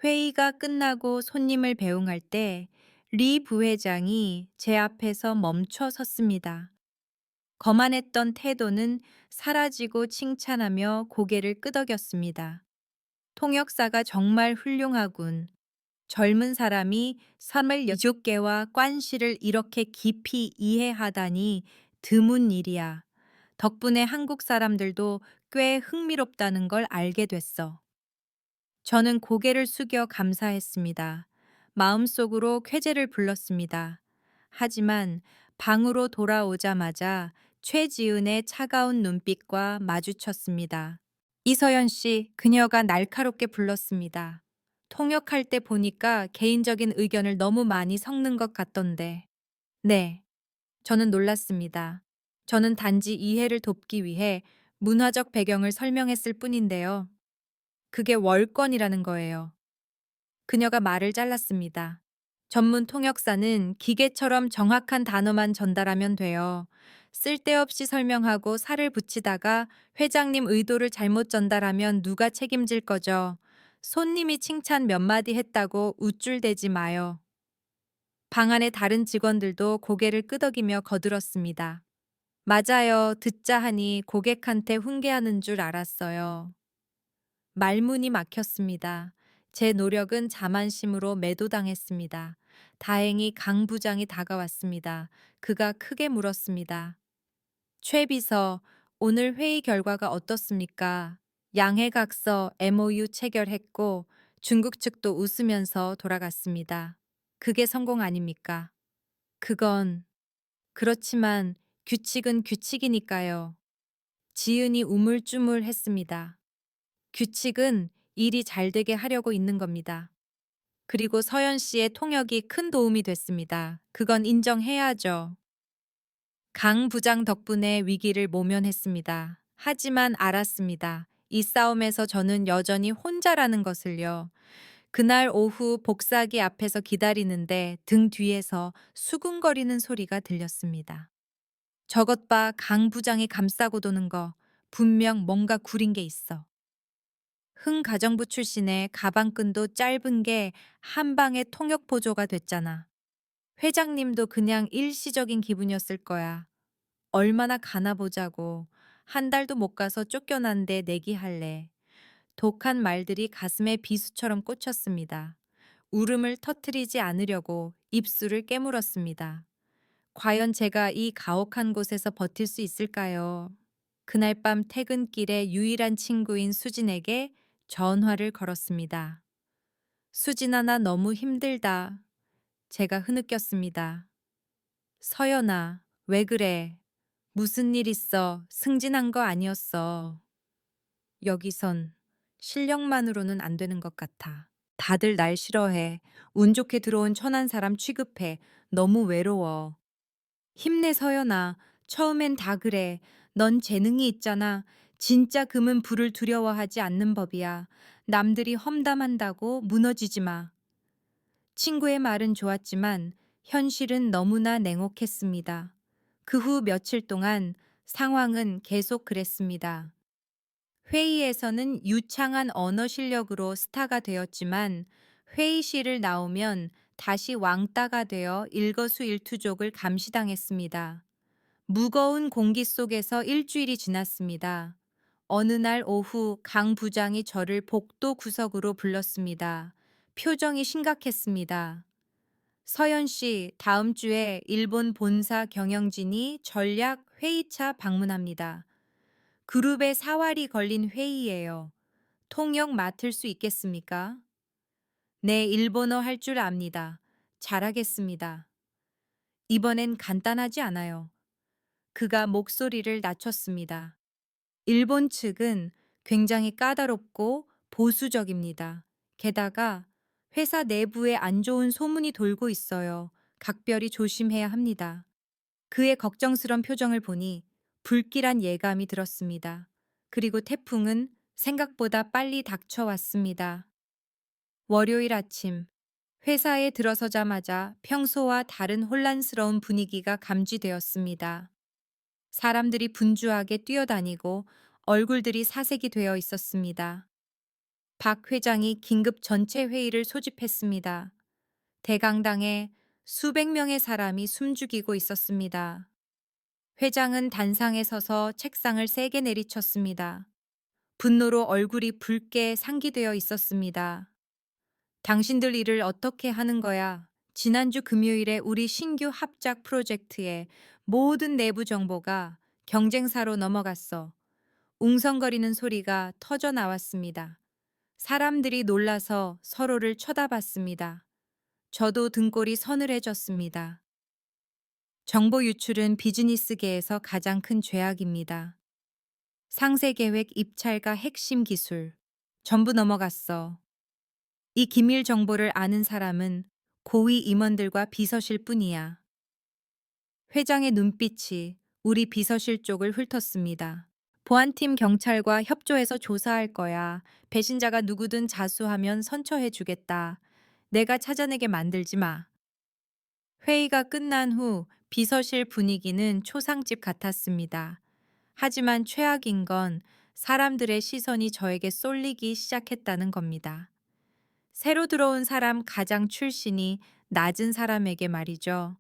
회의가 끝나고 손님을 배웅할 때 리 부회장이 제 앞에서 멈춰 섰습니다. 거만했던 태도는 사라지고 칭찬하며 고개를 끄덕였습니다. 통역사가 정말 훌륭하군. 젊은 사람이 36개와 관시를 이렇게 깊이 이해하다니 드문 일이야. 덕분에 한국 사람들도 꽤 흥미롭다는 걸 알게 됐어. 저는 고개를 숙여 감사했습니다. 마음속으로 쾌재를 불렀습니다. 하지만 방으로 돌아오자마자 최지은의 차가운 눈빛과 마주쳤습니다. 이서연 씨, 그녀가 날카롭게 불렀습니다. 통역할 때 보니까 개인적인 의견을 너무 많이 섞는 것 같던데. 네, 저는 놀랐습니다. 저는 단지 이해를 돕기 위해 문화적 배경을 설명했을 뿐인데요. 그게 월권이라는 거예요. 그녀가 말을 잘랐습니다. 전문 통역사는 기계처럼 정확한 단어만 전달하면 돼요. 쓸데없이 설명하고 살을 붙이다가 회장님 의도를 잘못 전달하면 누가 책임질 거죠? 손님이 칭찬 몇 마디 했다고 우쭐대지 마요. 방 안의 다른 직원들도 고개를 끄덕이며 거들었습니다. 맞아요. 듣자 하니 고객한테 훈계하는 줄 알았어요. 말문이 막혔습니다. 제 노력은 자만심으로 매도당했습니다. 다행히 강 부장이 다가왔습니다. 그가 크게 물었습니다. 최 비서, 오늘 회의 결과가 어떻습니까? 양해각서 MOU 체결했고 중국 측도 웃으면서 돌아갔습니다. 그게 성공 아닙니까? 그건 그렇지만 규칙은 규칙이니까요. 지은이 우물쭈물했습니다. 규칙은 일이 잘 되게 하려고 있는 겁니다. 그리고 서연 씨의 통역이 큰 도움이 됐습니다. 그건 인정해야죠. 강 부장 덕분에 위기를 모면했습니다. 하지만 알았습니다. 이 싸움에서 저는 여전히 혼자라는 것을요. 그날 오후 복사기 앞에서 기다리는데 등 뒤에서 수군거리는 소리가 들렸습니다. 저것 봐, 강 부장이 감싸고 도는 거. 분명 뭔가 구린 게 있어. 흥가정부 출신의 가방끈도 짧은 게 한 방에 통역 보조가 됐잖아. 회장님도 그냥 일시적인 기분이었을 거야. 얼마나 가나 보자고. 한 달도 못 가서 쫓겨난데 내기할래. 독한 말들이 가슴에 비수처럼 꽂혔습니다. 울음을 터트리지 않으려고 입술을 깨물었습니다. 과연 제가 이 가혹한 곳에서 버틸 수 있을까요? 그날 밤 퇴근길에 유일한 친구인 수진에게 전화를 걸었습니다. 수진아, 나 너무 힘들다. 제가 흐느꼈습니다. 서연아, 왜 그래? 무슨 일 있어? 승진한 거 아니었어. 여기선 실력만으로는 안 되는 것 같아. 다들 날 싫어해. 운 좋게 들어온 천한 사람 취급해. 너무 외로워. 힘내, 서연아. 처음엔 다 그래. 넌 재능이 있잖아. 진짜 금은 불을 두려워하지 않는 법이야. 남들이 험담한다고 무너지지 마. 친구의 말은 좋았지만 현실은 너무나 냉혹했습니다. 그 후 며칠 동안 상황은 계속 그랬습니다. 회의에서는 유창한 언어 실력으로 스타가 되었지만 회의실을 나오면 다시 왕따가 되어 일거수일투족을 감시당했습니다. 무거운 공기 속에서 일주일이 지났습니다. 어느 날 오후 강 부장이 저를 복도 구석으로 불렀습니다. 표정이 심각했습니다. 서연 씨, 다음 주에 일본 본사 경영진이 전략 회의차 방문합니다. 그룹에 사활이 걸린 회의예요. 통역 맡을 수 있겠습니까? 네, 일본어 할 줄 압니다. 잘하겠습니다. 이번엔 간단하지 않아요. 그가 목소리를 낮췄습니다. 일본 측은 굉장히 까다롭고 보수적입니다. 게다가 회사 내부에 안 좋은 소문이 돌고 있어요. 각별히 조심해야 합니다. 그의 걱정스런 표정을 보니 불길한 예감이 들었습니다. 그리고 태풍은 생각보다 빨리 닥쳐왔습니다. 월요일 아침, 회사에 들어서자마자 평소와 다른 혼란스러운 분위기가 감지되었습니다. 사람들이 분주하게 뛰어다니고 얼굴들이 사색이 되어 있었습니다. 박 회장이 긴급 전체 회의를 소집했습니다. 대강당에 수백 명의 사람이 숨죽이고 있었습니다. 회장은 단상에 서서 책상을 세게 내리쳤습니다. 분노로 얼굴이 붉게 상기되어 있었습니다. 당신들 일을 어떻게 하는 거야? 지난주 금요일에 우리 신규 합작 프로젝트의 모든 내부 정보가 경쟁사로 넘어갔어. 웅성거리는 소리가 터져 나왔습니다. 사람들이 놀라서 서로를 쳐다봤습니다. 저도 등골이 서늘해졌습니다. 정보 유출은 비즈니스계에서 가장 큰 죄악입니다. 상세 계획 입찰과 핵심 기술 전부 넘어갔어. 이 기밀 정보를 아는 사람은 고위 임원들과 비서실 뿐이야. 회장의 눈빛이 우리 비서실 쪽을 훑었습니다. 보안팀 경찰과 협조해서 조사할 거야. 배신자가 누구든 자수하면 선처해 주겠다. 내가 찾아내게 만들지 마. 회의가 끝난 후 비서실 분위기는 초상집 같았습니다. 하지만 최악인 건 사람들의 시선이 저에게 쏠리기 시작했다는 겁니다. 새로 들어온 사람 가장 출신이 낮은 사람에게 말이죠.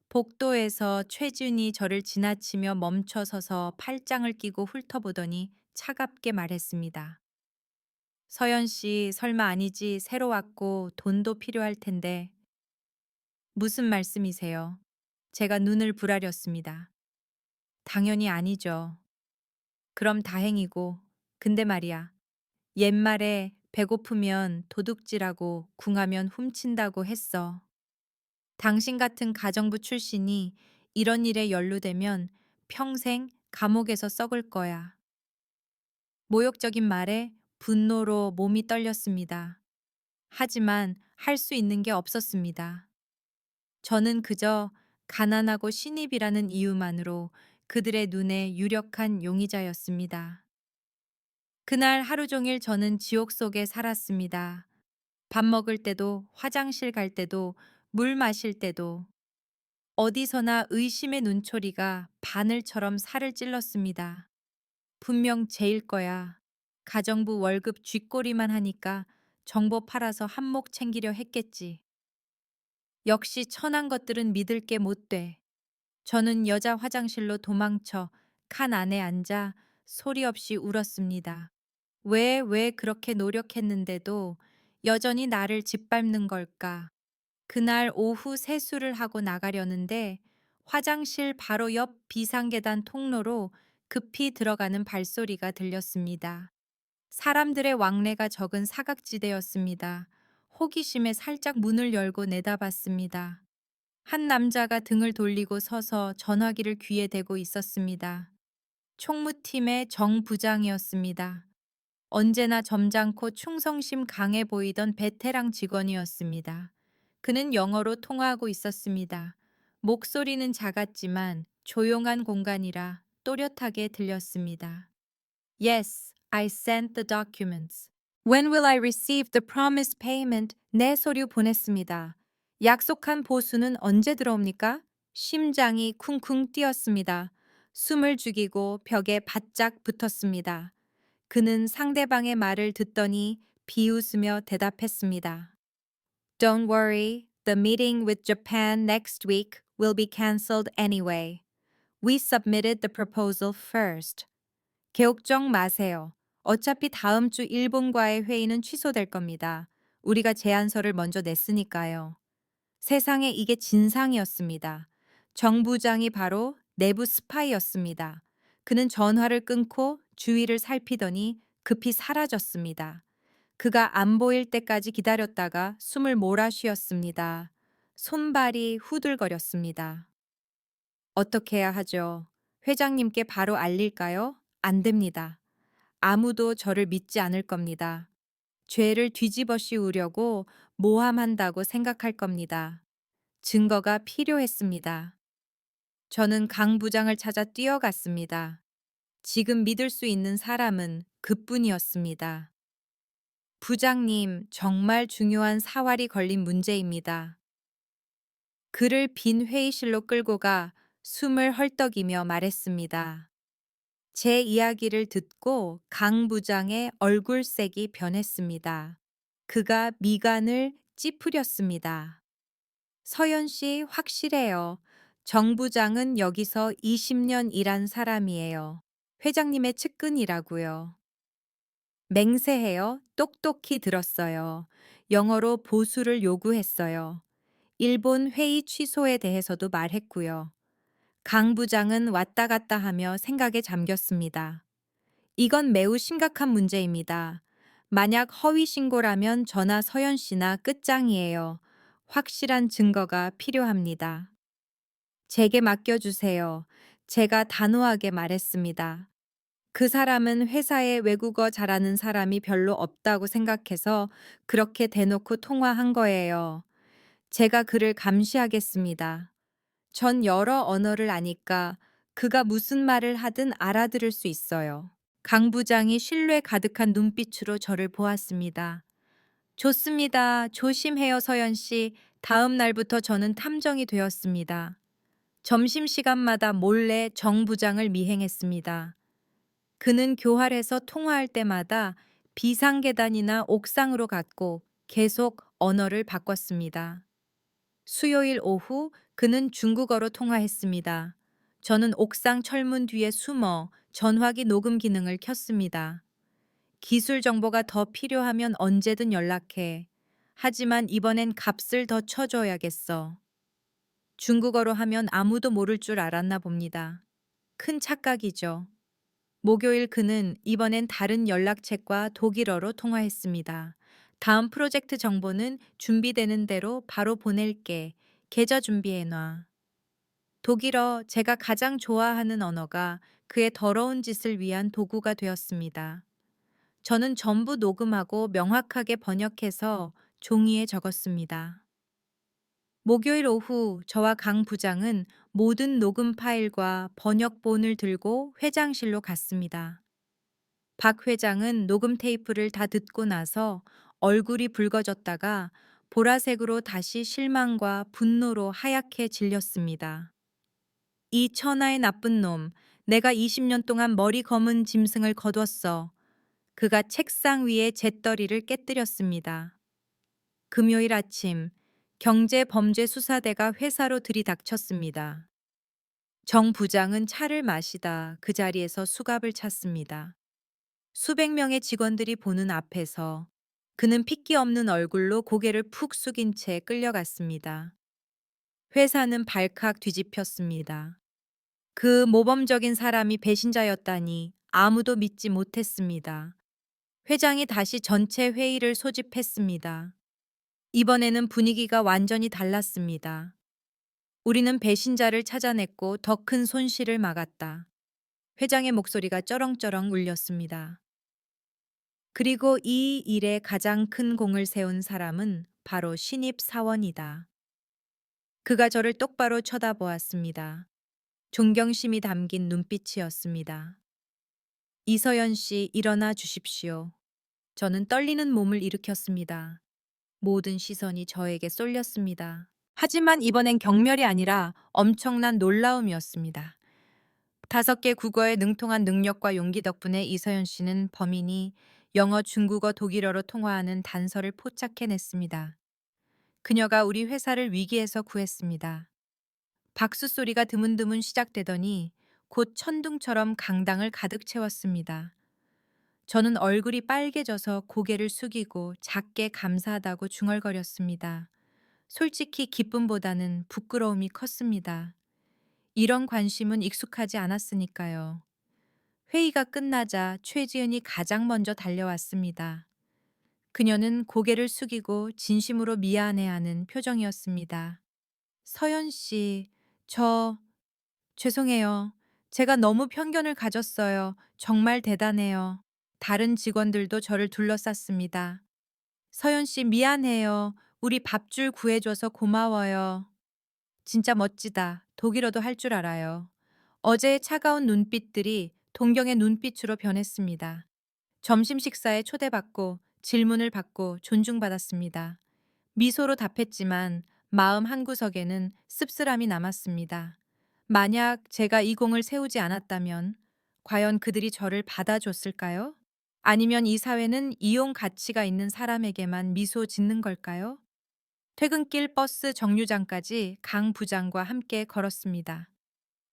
복도에서 최준이 저를 지나치며 멈춰서서 팔짱을 끼고 훑어보더니 차갑게 말했습니다. 서연 씨, 설마 아니지? 새로 왔고 돈도 필요할 텐데. 무슨 말씀이세요? 제가 눈을 부라렸습니다. 당연히 아니죠. 그럼 다행이고. 근데 말이야. 옛말에 배고프면 도둑질하고 궁하면 훔친다고 했어. 당신 같은 가정부 출신이 이런 일에 연루되면 평생 감옥에서 썩을 거야. 모욕적인 말에 분노로 몸이 떨렸습니다. 하지만 할 수 있는 게 없었습니다. 저는 그저 가난하고 신입이라는 이유만으로 그들의 눈에 유력한 용의자였습니다. 그날 하루 종일 저는 지옥 속에 살았습니다. 밥 먹을 때도, 화장실 갈 때도, 물 마실 때도, 어디서나 의심의 눈초리가 바늘처럼 살을 찔렀습니다. 분명 쟤일 거야. 가정부 월급 쥐꼬리만 하니까 정보 팔아서 한몫 챙기려 했겠지. 역시 천한 것들은 믿을 게 못 돼. 저는 여자 화장실로 도망쳐 칸 안에 앉아 소리 없이 울었습니다. 왜 그렇게 노력했는데도 여전히 나를 짓밟는 걸까? 그날 오후 세수를 하고 나가려는데 화장실 바로 옆 비상계단 통로로 급히 들어가는 발소리가 들렸습니다. 사람들의 왕래가 적은 사각지대였습니다. 호기심에 살짝 문을 열고 내다봤습니다. 한 남자가 등을 돌리고 서서 전화기를 귀에 대고 있었습니다. 총무팀의 정 부장이었습니다. 언제나 점잖고 충성심 강해 보이던 베테랑 직원이었습니다. 그는 영어로 통화하고 있었습니다. 목소리는 작았지만 조용한 공간이라 또렷하게 들렸습니다. Yes, I sent the documents. When will I receive the promised payment? 네, 서류 보냈습니다. 약속한 보수는 언제 들어옵니까? 심장이 쿵쿵 뛰었습니다. 숨을 죽이고 벽에 바짝 붙었습니다. 그는 상대방의 말을 듣더니 비웃으며 대답했습니다. Don't worry, the meeting with Japan next week will be cancelled anyway. We submitted the proposal first. 개옥정 마세요. 어차피 다음 주 일본과의 회의는 취소될 겁니다. 우리가 제안서를 먼저 냈으니까요. 세상에 이게 진상이었습니다. 정 부장이 바로 내부 스파이였습니다. 그는 전화를 끊고 주위를 살피더니 급히 사라졌습니다. 그가 안 보일 때까지 기다렸다가 숨을 몰아쉬었습니다. 손발이 후들거렸습니다. 어떻게 해야 하죠? 회장님께 바로 알릴까요? 안 됩니다. 아무도 저를 믿지 않을 겁니다. 죄를 뒤집어 씌우려고 모함한다고 생각할 겁니다. 증거가 필요했습니다. 저는 강 부장을 찾아 뛰어갔습니다. 지금 믿을 수 있는 사람은 그뿐이었습니다. 부장님, 정말 중요한 사활이 걸린 문제입니다. 그를 빈 회의실로 끌고 가 숨을 헐떡이며 말했습니다. 제 이야기를 듣고 강 부장의 얼굴색이 변했습니다. 그가 미간을 찌푸렸습니다. 서연 씨 확실해요. 정 부장은 여기서 20년 일한 사람이에요. 회장님의 측근이라고요. 맹세해요. 똑똑히 들었어요. 영어로 보수를 요구했어요. 일본 회의 취소에 대해서도 말했고요. 강 부장은 왔다 갔다 하며 생각에 잠겼습니다. 이건 매우 심각한 문제입니다. 만약 허위 신고라면 저나 서연 씨나 끝장이에요. 확실한 증거가 필요합니다. 제게 맡겨주세요. 제가 단호하게 말했습니다. 그 사람은 회사에 외국어 잘하는 사람이 별로 없다고 생각해서 그렇게 대놓고 통화한 거예요. 제가 그를 감시하겠습니다. 전 여러 언어를 아니까 그가 무슨 말을 하든 알아들을 수 있어요. 강 부장이 신뢰 가득한 눈빛으로 저를 보았습니다. 좋습니다. 조심해요, 서연 씨. 다음 날부터 저는 탐정이 되었습니다. 점심시간마다 몰래 정 부장을 미행했습니다. 그는 교활해서 통화할 때마다 비상계단이나 옥상으로 갔고 계속 언어를 바꿨습니다. 수요일 오후 그는 중국어로 통화했습니다. 저는 옥상 철문 뒤에 숨어 전화기 녹음 기능을 켰습니다. 기술 정보가 더 필요하면 언제든 연락해. 하지만 이번엔 값을 더 쳐줘야겠어. 중국어로 하면 아무도 모를 줄 알았나 봅니다. 큰 착각이죠. 목요일 그는 이번엔 다른 연락책과 독일어로 통화했습니다. 다음 프로젝트 정보는 준비되는 대로 바로 보낼게. 계좌 준비해놔. 독일어, 제가 가장 좋아하는 언어가 그의 더러운 짓을 위한 도구가 되었습니다. 저는 전부 녹음하고 명확하게 번역해서 종이에 적었습니다. 목요일 오후 저와 강 부장은 모든 녹음 파일과 번역본을 들고 회장실로 갔습니다. 박 회장은 녹음 테이프를 다 듣고 나서 얼굴이 붉어졌다가 보라색으로 다시 실망과 분노로 하얗게 질렸습니다. 이 천하의 나쁜 놈, 내가 20년 동안 머리 검은 짐승을 거뒀어. 그가 책상 위에 잿더리를 깨뜨렸습니다. 금요일 아침, 경제범죄수사대가 회사로 들이닥쳤습니다. 정 부장은 차를 마시다 그 자리에서 수갑을 찼습니다. 수백 명의 직원들이 보는 앞에서 그는 핏기 없는 얼굴로 고개를 푹 숙인 채 끌려갔습니다. 회사는 발칵 뒤집혔습니다. 그 모범적인 사람이 배신자였다니 아무도 믿지 못했습니다. 회장이 다시 전체 회의를 소집했습니다. 이번에는 분위기가 완전히 달랐습니다. 우리는 배신자를 찾아냈고 더 큰 손실을 막았다. 회장의 목소리가 쩌렁쩌렁 울렸습니다. 그리고 이 일에 가장 큰 공을 세운 사람은 바로 신입 사원이다. 그가 저를 똑바로 쳐다보았습니다. 존경심이 담긴 눈빛이었습니다. 이서연 씨, 일어나 주십시오. 저는 떨리는 몸을 일으켰습니다. 모든 시선이 저에게 쏠렸습니다. 하지만 이번엔 경멸이 아니라 엄청난 놀라움이었습니다. 5개 국어에 능통한 능력과 용기 덕분에 이서연 씨는 범인이 영어, 중국어, 독일어로 통화하는 단서를 포착해냈습니다. 그녀가 우리 회사를 위기에서 구했습니다. 박수 소리가 드문드문 시작되더니 곧 천둥처럼 강당을 가득 채웠습니다. 저는 얼굴이 빨개져서 고개를 숙이고 작게 감사하다고 중얼거렸습니다. 솔직히 기쁨보다는 부끄러움이 컸습니다. 이런 관심은 익숙하지 않았으니까요. 회의가 끝나자 최지은이 가장 먼저 달려왔습니다. 그녀는 고개를 숙이고 진심으로 미안해하는 표정이었습니다. 서연 씨, 죄송해요. 제가 너무 편견을 가졌어요. 정말 대단해요. 다른 직원들도 저를 둘러쌌습니다. 서연 씨, 미안해요. 우리 밥줄 구해줘서 고마워요. 진짜 멋지다. 독일어도 할 줄 알아요. 어제의 차가운 눈빛들이 동경의 눈빛으로 변했습니다. 점심 식사에 초대받고 질문을 받고 존중받았습니다. 미소로 답했지만 마음 한구석에는 씁쓸함이 남았습니다. 만약 제가 이 공을 세우지 않았다면 과연 그들이 저를 받아줬을까요? 아니면 이 사회는 이용 가치가 있는 사람에게만 미소 짓는 걸까요? 퇴근길 버스 정류장까지 강 부장과 함께 걸었습니다.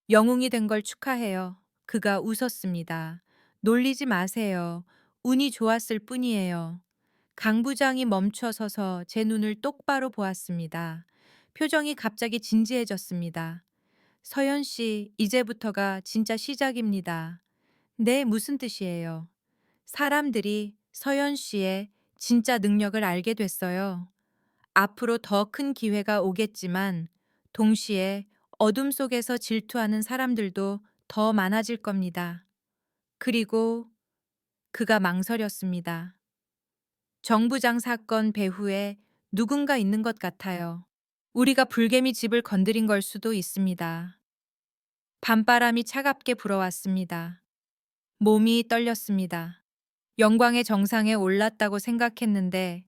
영웅이 된 걸 축하해요. 그가 웃었습니다. 놀리지 마세요. 운이 좋았을 뿐이에요. 강 부장이 멈춰 서서 제 눈을 똑바로 보았습니다. 표정이 갑자기 진지해졌습니다. 서연 씨, 이제부터가 진짜 시작입니다. 네, 무슨 뜻이에요? 사람들이 서연 씨의 진짜 능력을 알게 됐어요. 앞으로 더 큰 기회가 오겠지만 동시에 어둠 속에서 질투하는 사람들도 더 많아질 겁니다. 그리고 그가 망설였습니다. 정부장 사건 배후에 누군가 있는 것 같아요. 우리가 불개미 집을 건드린 걸 수도 있습니다. 밤바람이 차갑게 불어왔습니다. 몸이 떨렸습니다. 영광의 정상에 올랐다고 생각했는데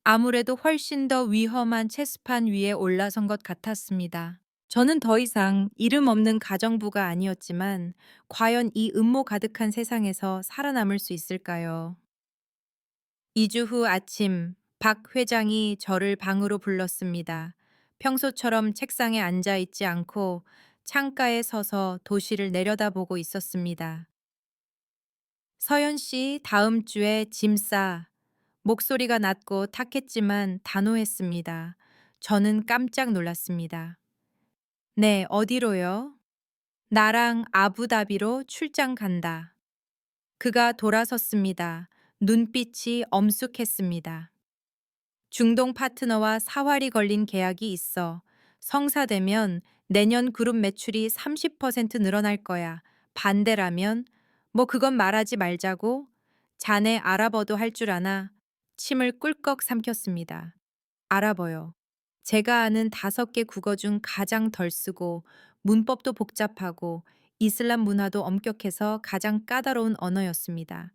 아무래도 훨씬 더 위험한 체스판 위에 올라선 것 같았습니다. 저는 더 이상 이름 없는 가정부가 아니었지만 과연 이 음모 가득한 세상에서 살아남을 수 있을까요? 2주 후 아침, 박 회장이 저를 방으로 불렀습니다. 평소처럼 책상에 앉아 있지 않고 창가에 서서 도시를 내려다보고 있었습니다. 서연 씨, 다음 주에 짐 싸. 목소리가 낮고 탁했지만 단호했습니다. 저는 깜짝 놀랐습니다. 네, 어디로요? 나랑 아부다비로 출장 간다. 그가 돌아섰습니다. 눈빛이 엄숙했습니다. 중동 파트너와 사활이 걸린 계약이 있어. 성사되면 내년 그룹 매출이 30% 늘어날 거야. 반대라면 뭐 그건 말하지 말자고. 자네 아랍어도 할 줄 아나? 침을 꿀꺽 삼켰습니다. 아랍어요. 제가 아는 5개 국어 중 가장 덜 쓰고 문법도 복잡하고 이슬람 문화도 엄격해서 가장 까다로운 언어였습니다.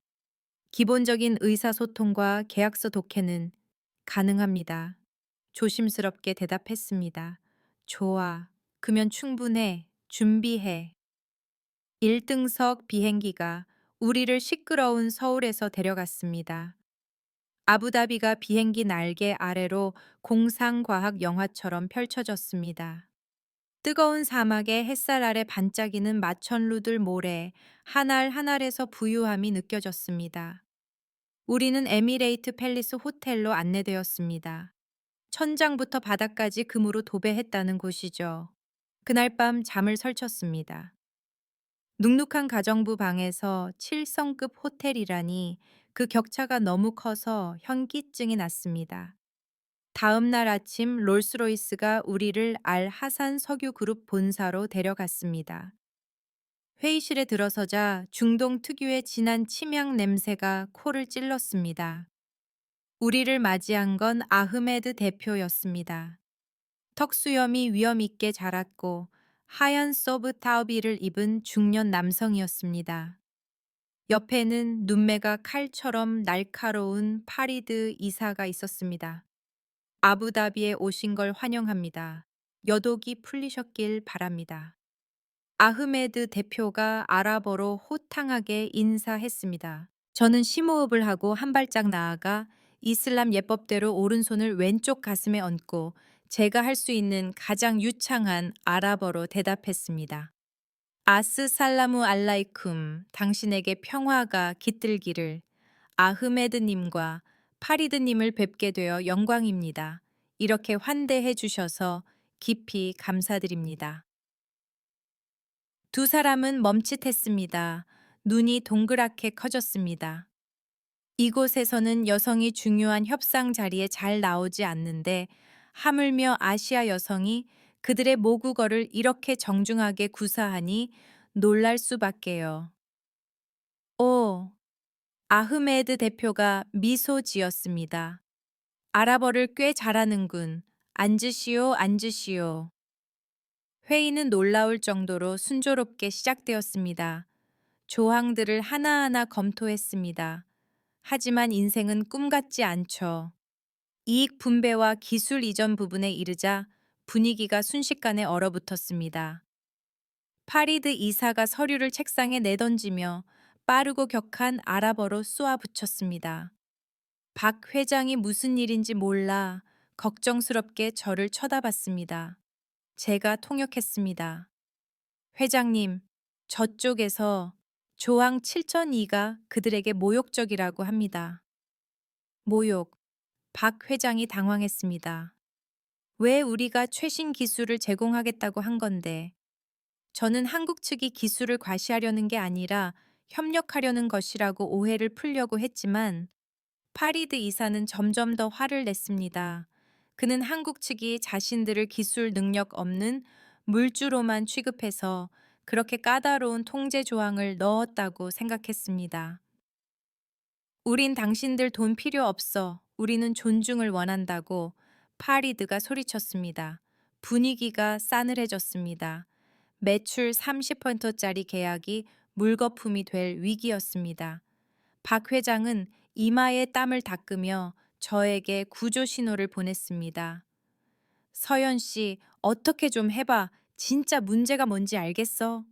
기본적인 의사소통과 계약서 독해는 가능합니다. 조심스럽게 대답했습니다. 좋아. 그면 충분해. 준비해. 1등석 비행기가 우리를 시끄러운 서울에서 데려갔습니다. 아부다비가 비행기 날개 아래로 공상과학 영화처럼 펼쳐졌습니다. 뜨거운 사막의 햇살 아래 반짝이는 마천루들 모래, 한 알 한 알에서 부유함이 느껴졌습니다. 우리는 에미레이트 팰리스 호텔로 안내되었습니다. 천장부터 바닥까지 금으로 도배했다는 곳이죠. 그날 밤 잠을 설쳤습니다. 눅눅한 가정부 방에서 7성급 호텔이라니 그 격차가 너무 커서 현기증이 났습니다. 다음 날 아침 롤스로이스가 우리를 알 하산 석유그룹 본사로 데려갔습니다. 회의실에 들어서자 중동 특유의 진한 침향 냄새가 코를 찔렀습니다. 우리를 맞이한 건 아흐메드 대표였습니다. 턱수염이 위험 있게 자랐고 하얀 서브 타우비를 입은 중년 남성이었습니다. 옆에는 눈매가 칼처럼 날카로운 파리드 이사가 있었습니다. 아부다비에 오신 걸 환영합니다. 여독이 풀리셨길 바랍니다. 아흐메드 대표가 아랍어로 호탕하게 인사했습니다. 저는 심호흡을 하고 한 발짝 나아가 이슬람 예법대로 오른손을 왼쪽 가슴에 얹고 제가 할 수 있는 가장 유창한 아랍어로 대답했습니다. 아스 살라무 알라이쿰, 당신에게 평화가 깃들기를. 아흐메드님과 파리드님을 뵙게 되어 영광입니다. 이렇게 환대해 주셔서 깊이 감사드립니다. 두 사람은 멈칫했습니다. 눈이 동그랗게 커졌습니다. 이곳에서는 여성이 중요한 협상 자리에 잘 나오지 않는데 하물며 아시아 여성이 그들의 모국어를 이렇게 정중하게 구사하니 놀랄 수밖에요. 오, 아흐메드 대표가 미소 지었습니다. 아랍어를 꽤 잘하는군. 앉으시오, 앉으시오. 회의는 놀라울 정도로 순조롭게 시작되었습니다. 조항들을 하나하나 검토했습니다. 하지만 인생은 꿈 같지 않죠. 이익 분배와 기술 이전 부분에 이르자 분위기가 순식간에 얼어붙었습니다. 파리드 이사가 서류를 책상에 내던지며 빠르고 격한 아랍어로 쏘아붙였습니다. 박 회장이 무슨 일인지 몰라 걱정스럽게 저를 쳐다봤습니다. 제가 통역했습니다. 회장님, 저쪽에서 조항 7002가 그들에게 모욕적이라고 합니다. 모욕. 박 회장이 당황했습니다. 왜 우리가 최신 기술을 제공하겠다고 한 건데? 저는 한국 측이 기술을 과시하려는 게 아니라 협력하려는 것이라고 오해를 풀려고 했지만 파리드 이사는 점점 더 화를 냈습니다. 그는 한국 측이 자신들을 기술 능력 없는 물주로만 취급해서 그렇게 까다로운 통제 조항을 넣었다고 생각했습니다. 우린 당신들 돈 필요 없어. 우리는 존중을 원한다고 파리드가 소리쳤습니다. 분위기가 싸늘해졌습니다. 매출 30%짜리 계약이 물거품이 될 위기였습니다. 박 회장은 이마에 땀을 닦으며 저에게 구조 신호를 보냈습니다. 서연 씨, 어떻게 좀 해봐. 진짜 문제가 뭔지 알겠어.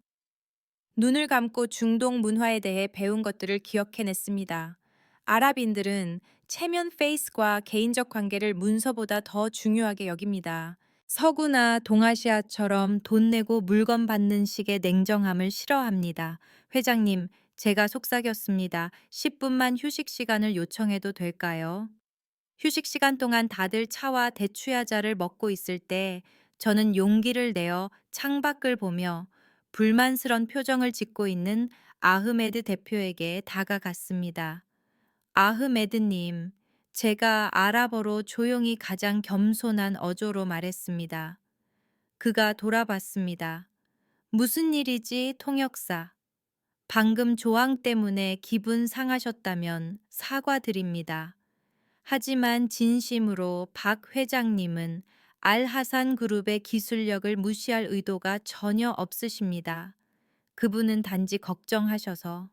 눈을 감고 중동 문화에 대해 배운 것들을 기억해냈습니다. 아랍인들은 체면 페이스과 개인적 관계를 문서보다 더 중요하게 여깁니다. 서구나 동아시아처럼 돈 내고 물건 받는 식의 냉정함을 싫어합니다. 회장님, 제가 속삭였습니다. 10분만 휴식 시간을 요청해도 될까요? 휴식 시간 동안 다들 차와 대추야자를 먹고 있을 때 저는 용기를 내어 창밖을 보며 불만스런 표정을 짓고 있는 아흐메드 대표에게 다가갔습니다. 아흐메드님, 제가 아랍어로 조용히 가장 겸손한 어조로 말했습니다. 그가 돌아봤습니다. 무슨 일이지, 통역사? 방금 조항 때문에 기분 상하셨다면 사과드립니다. 하지만 진심으로 박 회장님은 알하산 그룹의 기술력을 무시할 의도가 전혀 없으십니다. 그분은 단지 걱정하셔서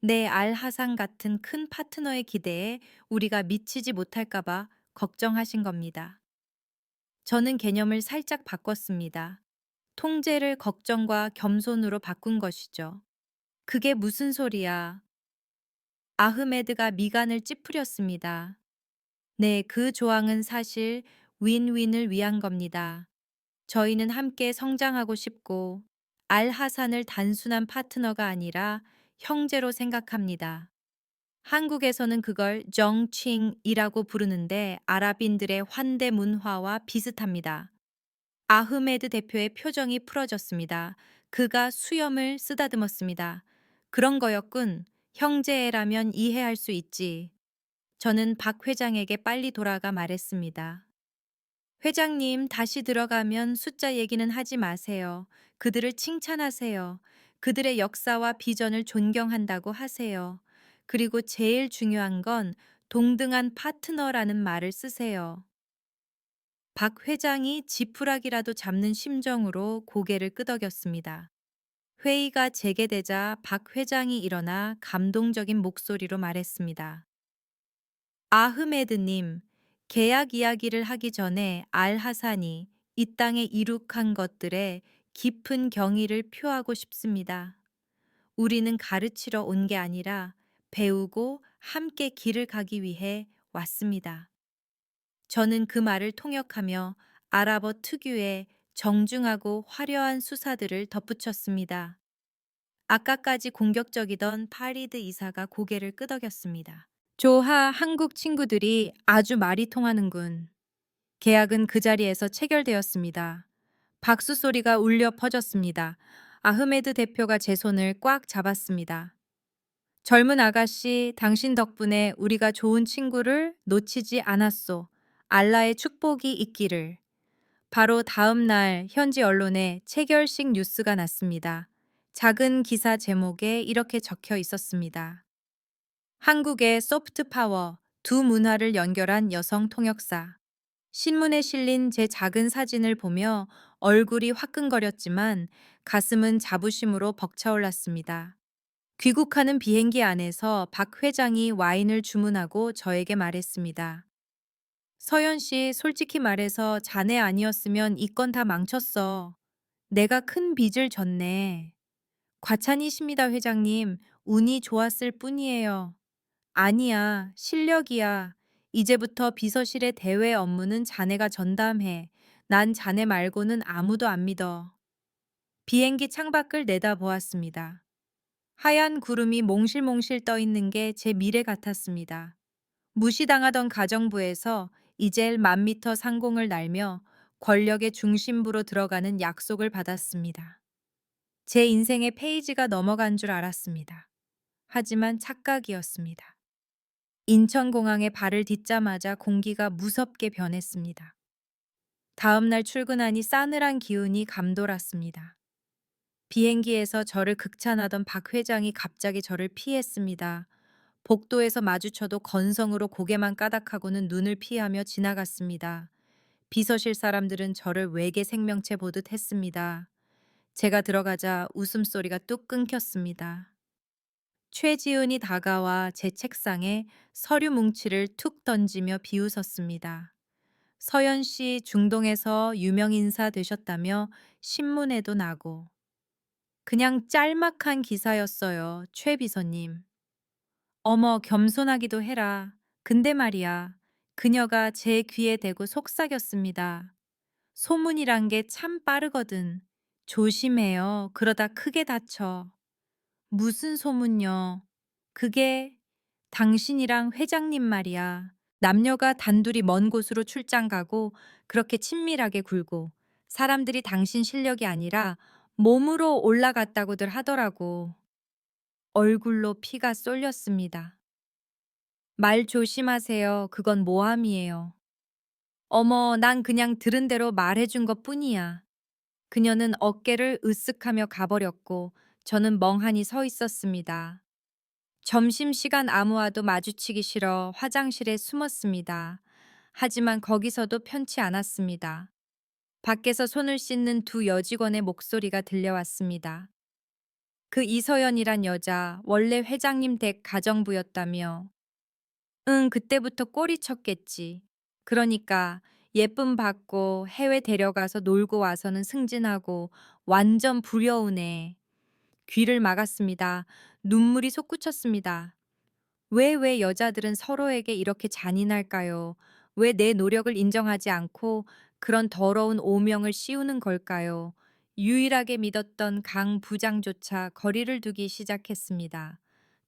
내 알하산 같은 큰 파트너의 기대에 우리가 미치지 못할까봐 걱정하신 겁니다. 저는 개념을 살짝 바꿨습니다. 통제를 걱정과 겸손으로 바꾼 것이죠. 그게 무슨 소리야? 아흐메드가 미간을 찌푸렸습니다. 네, 그 조항은 사실 윈윈을 위한 겁니다. 저희는 함께 성장하고 싶고, 알하산을 단순한 파트너가 아니라 형제로 생각합니다. 한국에서는 그걸 정칭이라고 부르는데 아랍인들의 환대 문화와 비슷합니다. 아흐메드 대표의 표정이 풀어졌습니다. 그가 수염을 쓰다듬었습니다. 그런 거였군. 형제라면 이해할 수 있지. 저는 박 회장에게 빨리 돌아가 말했습니다. 회장님, 다시 들어가면 숫자 얘기는 하지 마세요. 그들을 칭찬하세요. 그들의 역사와 비전을 존경한다고 하세요. 그리고 제일 중요한 건 동등한 파트너라는 말을 쓰세요. 박 회장이 지푸라기라도 잡는 심정으로 고개를 끄덕였습니다. 회의가 재개되자 박 회장이 일어나 감동적인 목소리로 말했습니다. 아흐메드님, 계약 이야기를 하기 전에 알하산이 이 땅에 이룩한 것들에 깊은 경의를 표하고 싶습니다. 우리는 가르치러 온 게 아니라 배우고 함께 길을 가기 위해 왔습니다. 저는 그 말을 통역하며 아랍어 특유의 정중하고 화려한 수사들을 덧붙였습니다. 아까까지 공격적이던 파리드 이사가 고개를 끄덕였습니다. 조하 한국 친구들이 아주 말이 통하는군. 계약은 그 자리에서 체결되었습니다. 박수 소리가 울려 퍼졌습니다. 아흐메드 대표가 제 손을 꽉 잡았습니다. 젊은 아가씨, 당신 덕분에 우리가 좋은 친구를 놓치지 않았소. 알라의 축복이 있기를. 바로 다음 날 현지 언론에 체결식 뉴스가 났습니다. 작은 기사 제목에 이렇게 적혀 있었습니다. 한국의 소프트 파워, 두 문화를 연결한 여성 통역사. 신문에 실린 제 작은 사진을 보며 얼굴이 화끈거렸지만 가슴은 자부심으로 벅차올랐습니다. 귀국하는 비행기 안에서 박 회장이 와인을 주문하고 저에게 말했습니다. 서연 씨, 솔직히 말해서 자네 아니었으면 이 건 다 망쳤어. 내가 큰 빚을 졌네. 과찬이십니다, 회장님. 운이 좋았을 뿐이에요. 아니야, 실력이야. 이제부터 비서실의 대외 업무는 자네가 전담해. 난 자네 말고는 아무도 안 믿어. 비행기 창밖을 내다보았습니다. 하얀 구름이 몽실몽실 떠 있는 게 제 미래 같았습니다. 무시당하던 가정부에서 이제 1000m 상공을 날며 권력의 중심부로 들어가는 약속을 받았습니다. 제 인생의 페이지가 넘어간 줄 알았습니다. 하지만 착각이었습니다. 인천공항에 발을 딛자마자 공기가 무섭게 변했습니다. 다음 날 출근하니 싸늘한 기운이 감돌았습니다. 비행기에서 저를 극찬하던 박 회장이 갑자기 저를 피했습니다. 복도에서 마주쳐도 건성으로 고개만 까닥하고는 눈을 피하며 지나갔습니다. 비서실 사람들은 저를 외계 생명체 보듯 했습니다. 제가 들어가자 웃음소리가 뚝 끊겼습니다. 최지은이 다가와 제 책상에 서류 뭉치를 툭 던지며 비웃었습니다. 서연 씨 중동에서 유명 인사 되셨다며 신문에도 나고. 그냥 짤막한 기사였어요, 최 비서님. 어머, 겸손하기도 해라. 근데 말이야, 그녀가 제 귀에 대고 속삭였습니다. 소문이란 게 참 빠르거든. 조심해요. 그러다 크게 다쳐. 무슨 소문요? 그게 당신이랑 회장님 말이야. 남녀가 단둘이 먼 곳으로 출장 가고 그렇게 친밀하게 굴고 사람들이 당신 실력이 아니라 몸으로 올라갔다고들 하더라고. 얼굴로 피가 쏠렸습니다. 말 조심하세요. 그건 모함이에요. 어머, 난 그냥 들은 대로 말해준 것 뿐이야. 그녀는 어깨를 으쓱하며 가버렸고 저는 멍하니 서 있었습니다. 점심시간 아무와도 마주치기 싫어 화장실에 숨었습니다. 하지만 거기서도 편치 않았습니다. 밖에서 손을 씻는 두 여직원의 목소리가 들려왔습니다. 그 이서연이란 여자 원래 회장님 댁 가정부였다며. 응, 그때부터 꼬리 쳤겠지. 그러니까 예쁨 받고 해외 데려가서 놀고 와서는 승진하고 완전 부려우네. 귀를 막았습니다. 눈물이 솟구쳤습니다. 왜 여자들은 서로에게 이렇게 잔인할까요? 왜 내 노력을 인정하지 않고 그런 더러운 오명을 씌우는 걸까요? 유일하게 믿었던 강 부장조차 거리를 두기 시작했습니다.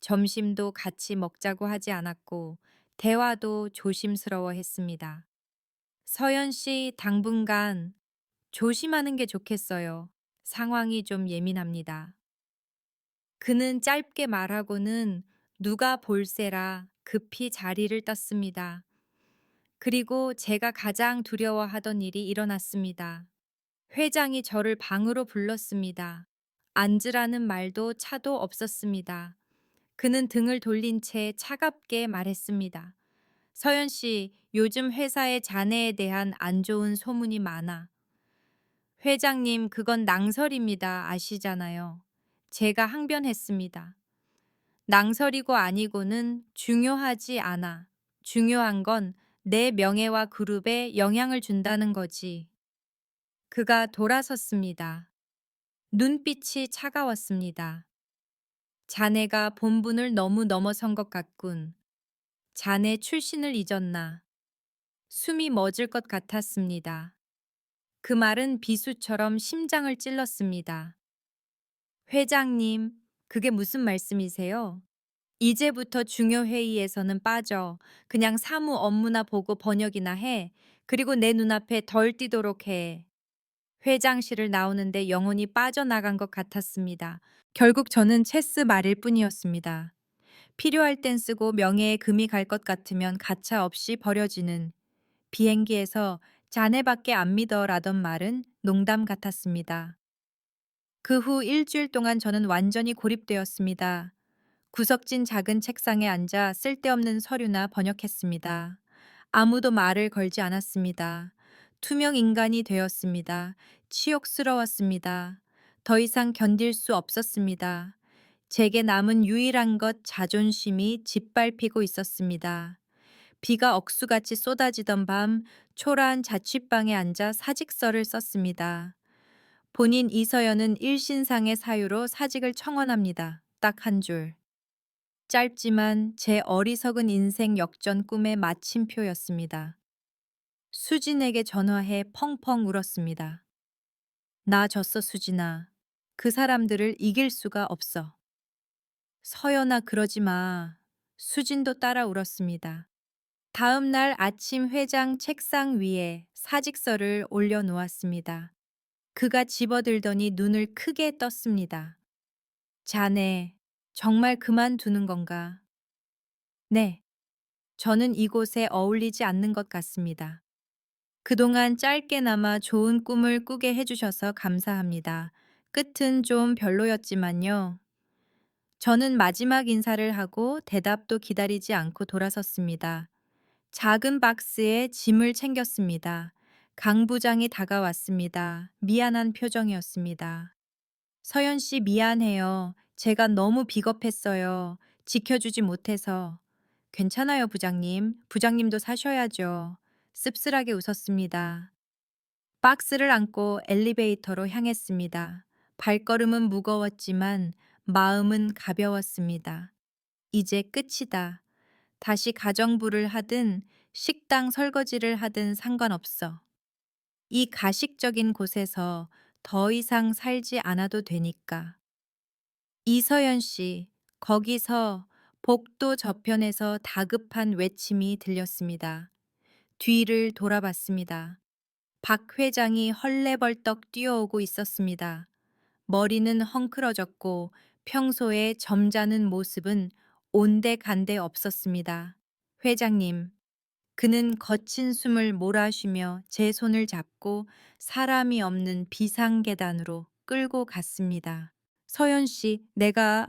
점심도 같이 먹자고 하지 않았고, 대화도 조심스러워 했습니다. 서연 씨, 당분간 조심하는 게 좋겠어요. 상황이 좀 예민합니다. 그는 짧게 말하고는 누가 볼세라 급히 자리를 떴습니다. 그리고 제가 가장 두려워하던 일이 일어났습니다. 회장이 저를 방으로 불렀습니다. 앉으라는 말도 차도 없었습니다. 그는 등을 돌린 채 차갑게 말했습니다. 서연 씨, 요즘 회사에 자네에 대한 안 좋은 소문이 많아. 회장님, 그건 낭설입니다. 아시잖아요. 제가 항변했습니다. 낭설이고 아니고는 중요하지 않아. 중요한 건 내 명예와 그룹에 영향을 준다는 거지. 그가 돌아섰습니다. 눈빛이 차가웠습니다. 자네가 본분을 너무 넘어선 것 같군. 자네 출신을 잊었나. 숨이 멎을 것 같았습니다. 그 말은 비수처럼 심장을 찔렀습니다. 회장님, 그게 무슨 말씀이세요? 이제부터 중요 회의에서는 빠져. 그냥 사무 업무나 보고 번역이나 해. 그리고 내 눈앞에 덜 뛰도록 해. 회장실을 나오는데 영혼이 빠져나간 것 같았습니다. 결국 저는 체스 말일 뿐이었습니다. 필요할 땐 쓰고 명예에 금이 갈 것 같으면 가차 없이 버려지는 비행기에서 자네밖에 안 믿어라던 말은 농담 같았습니다. 그 후 일주일 동안 저는 완전히 고립되었습니다. 구석진 작은 책상에 앉아 쓸데없는 서류나 번역했습니다. 아무도 말을 걸지 않았습니다. 투명 인간이 되었습니다. 치욕스러웠습니다. 더 이상 견딜 수 없었습니다. 제게 남은 유일한 것 자존심이 짓밟히고 있었습니다. 비가 억수같이 쏟아지던 밤 초라한 자취방에 앉아 사직서를 썼습니다. 본인 이서연은 일신상의 사유로 사직을 청원합니다. 딱 한 줄. 짧지만 제 어리석은 인생 역전 꿈의 마침표였습니다. 수진에게 전화해 펑펑 울었습니다. 나 졌어, 수진아. 그 사람들을 이길 수가 없어. 서연아, 그러지 마. 수진도 따라 울었습니다. 다음 날 아침 회장 책상 위에 사직서를 올려놓았습니다. 그가 집어들더니 눈을 크게 떴습니다. 자네, 정말 그만두는 건가? 네, 저는 이곳에 어울리지 않는 것 같습니다. 그동안 짧게나마 좋은 꿈을 꾸게 해주셔서 감사합니다. 끝은 좀 별로였지만요. 저는 마지막 인사를 하고 대답도 기다리지 않고 돌아섰습니다. 작은 박스에 짐을 챙겼습니다. 강 부장이 다가왔습니다. 미안한 표정이었습니다. 서연 씨 미안해요. 제가 너무 비겁했어요. 지켜주지 못해서. 괜찮아요, 부장님. 부장님도 사셔야죠. 씁쓸하게 웃었습니다. 박스를 안고 엘리베이터로 향했습니다. 발걸음은 무거웠지만 마음은 가벼웠습니다. 이제 끝이다. 다시 가정부를 하든 식당 설거지를 하든 상관없어. 이 가식적인 곳에서 더 이상 살지 않아도 되니까. 이서연 씨, 거기서 복도 저편에서 다급한 외침이 들렸습니다. 뒤를 돌아봤습니다. 박 회장이 헐레벌떡 뛰어오고 있었습니다. 머리는 헝클어졌고 평소에 점잖은 모습은 온데간데 없었습니다. 회장님, 그는 거친 숨을 몰아쉬며 제 손을 잡고 사람이 없는 비상계단으로 끌고 갔습니다. 서연 씨, 내가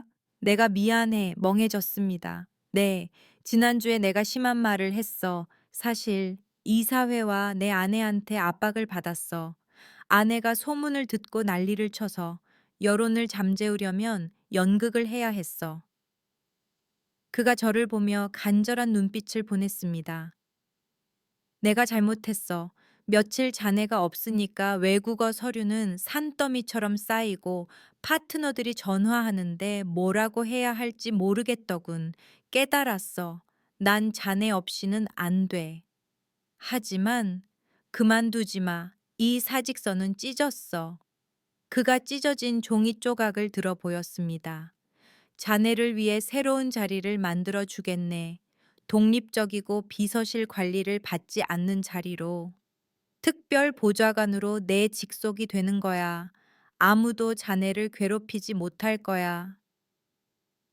미안해. 멍해졌습니다. 네, 지난주에 내가 심한 말을 했어. 사실 이사회와 내 아내한테 압박을 받았어. 아내가 소문을 듣고 난리를 쳐서 여론을 잠재우려면 연극을 해야 했어. 그가 저를 보며 간절한 눈빛을 보냈습니다. 내가 잘못했어. 며칠 자네가 없으니까 외국어 서류는 산더미처럼 쌓이고 파트너들이 전화하는데 뭐라고 해야 할지 모르겠더군. 깨달았어. 난 자네 없이는 안 돼. 하지만 그만두지 마. 이 사직서는 찢었어. 그가 찢어진 종이 조각을 들어 보였습니다. 자네를 위해 새로운 자리를 만들어 주겠네. 독립적이고 비서실 관리를 받지 않는 자리로. 특별 보좌관으로 내 직속이 되는 거야. 아무도 자네를 괴롭히지 못할 거야.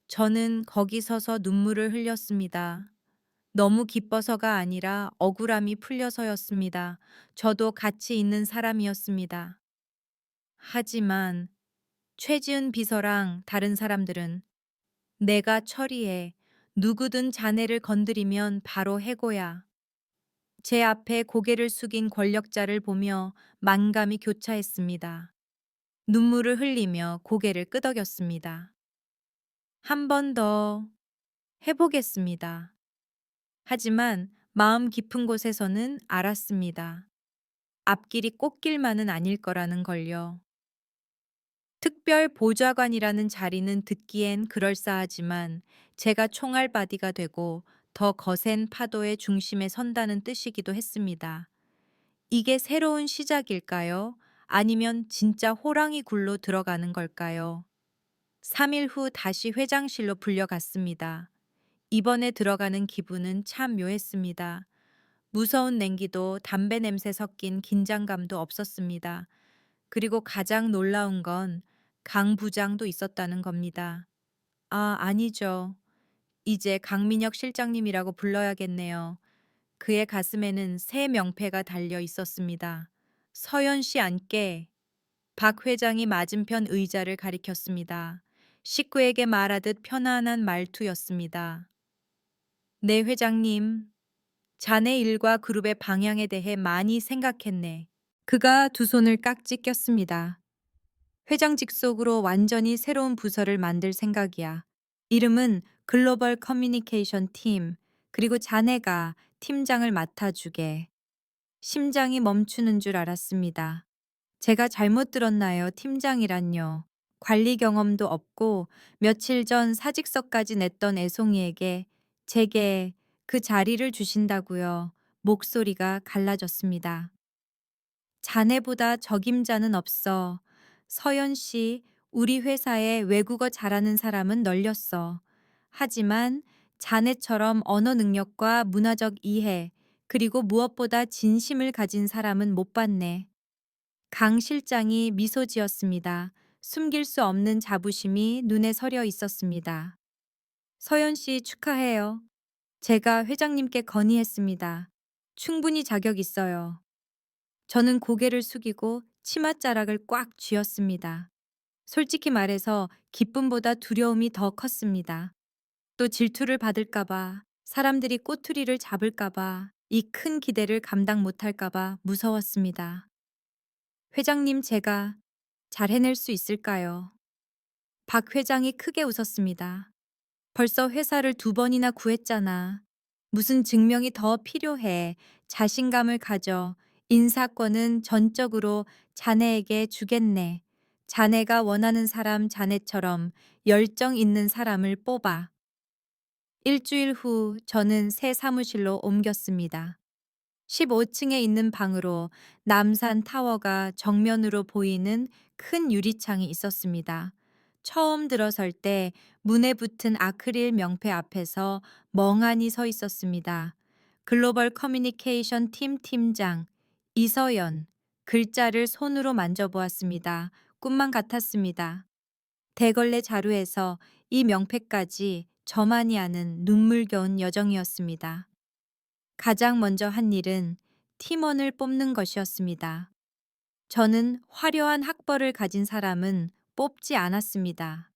저는 거기 서서 눈물을 흘렸습니다. 너무 기뻐서가 아니라 억울함이 풀려서였습니다. 저도 가치 있는 사람이었습니다. 하지만 최지은 비서랑 다른 사람들은 내가 처리해. 누구든 자네를 건드리면 바로 해고야. 제 앞에 고개를 숙인 권력자를 보며 만감이 교차했습니다. 눈물을 흘리며 고개를 끄덕였습니다. 한 번 더 해보겠습니다. 하지만 마음 깊은 곳에서는 알았습니다. 앞길이 꽃길만은 아닐 거라는 걸요. 특별 보좌관이라는 자리는 듣기엔 그럴싸하지만 제가 총알바디가 되고 더 거센 파도의 중심에 선다는 뜻이기도 했습니다. 이게 새로운 시작일까요? 아니면 진짜 호랑이 굴로 들어가는 걸까요? 3일 후 다시 회장실로 불려갔습니다. 이번에 들어가는 기분은 참 묘했습니다. 무서운 냉기도 담배 냄새 섞인 긴장감도 없었습니다. 그리고 가장 놀라운 건 강 부장도 있었다는 겁니다. 아, 아니죠. 이제 강민혁 실장님이라고 불러야겠네요. 그의 가슴에는 새 명패가 달려 있었습니다. 서연 씨 안께. 박 회장이 맞은편 의자를 가리켰습니다. 식구에게 말하듯 편안한 말투였습니다. 네, 회장님. 자네 일과 그룹의 방향에 대해 많이 생각했네. 그가 두 손을 깍지 꼈습니다. 회장 직속으로 완전히 새로운 부서를 만들 생각이야. 이름은 글로벌 커뮤니케이션 팀, 그리고 자네가 팀장을 맡아주게. 심장이 멈추는 줄 알았습니다. 제가 잘못 들었나요? 팀장이란요. 관리 경험도 없고 며칠 전 사직서까지 냈던 애송이에게 제게 그 자리를 주신다고요. 목소리가 갈라졌습니다. 자네보다 적임자는 없어. 서연 씨, 우리 회사에 외국어 잘하는 사람은 널렸어. 하지만 자네처럼 언어 능력과 문화적 이해, 그리고 무엇보다 진심을 가진 사람은 못 봤네. 강 실장이 미소 지었습니다. 숨길 수 없는 자부심이 눈에 서려 있었습니다. 서연 씨 축하해요. 제가 회장님께 건의했습니다. 충분히 자격 있어요. 저는 고개를 숙이고 치맛자락을 꽉 쥐었습니다. 솔직히 말해서 기쁨보다 두려움이 더 컸습니다. 또 질투를 받을까봐, 사람들이 꼬투리를 잡을까봐, 이 큰 기대를 감당 못할까봐 무서웠습니다. 회장님, 제가 잘 해낼 수 있을까요? 박 회장이 크게 웃었습니다. 벌써 회사를 두 번이나 구했잖아. 무슨 증명이 더 필요해. 자신감을 가져. 인사권은 전적으로 자네에게 주겠네. 자네가 원하는 사람 자네처럼 열정 있는 사람을 뽑아. 일주일 후 저는 새 사무실로 옮겼습니다. 15층에 있는 방으로 남산 타워가 정면으로 보이는 큰 유리창이 있었습니다. 처음 들어설 때 문에 붙은 아크릴 명패 앞에서 멍하니 서 있었습니다. 글로벌 커뮤니케이션 팀 팀장 이서연. 글자를 손으로 만져보았습니다. 꿈만 같았습니다. 대걸레 자루에서 이 명패까지 저만이 아는 눈물겨운 여정이었습니다. 가장 먼저 한 일은 팀원을 뽑는 것이었습니다. 저는 화려한 학벌을 가진 사람은 뽑지 않았습니다.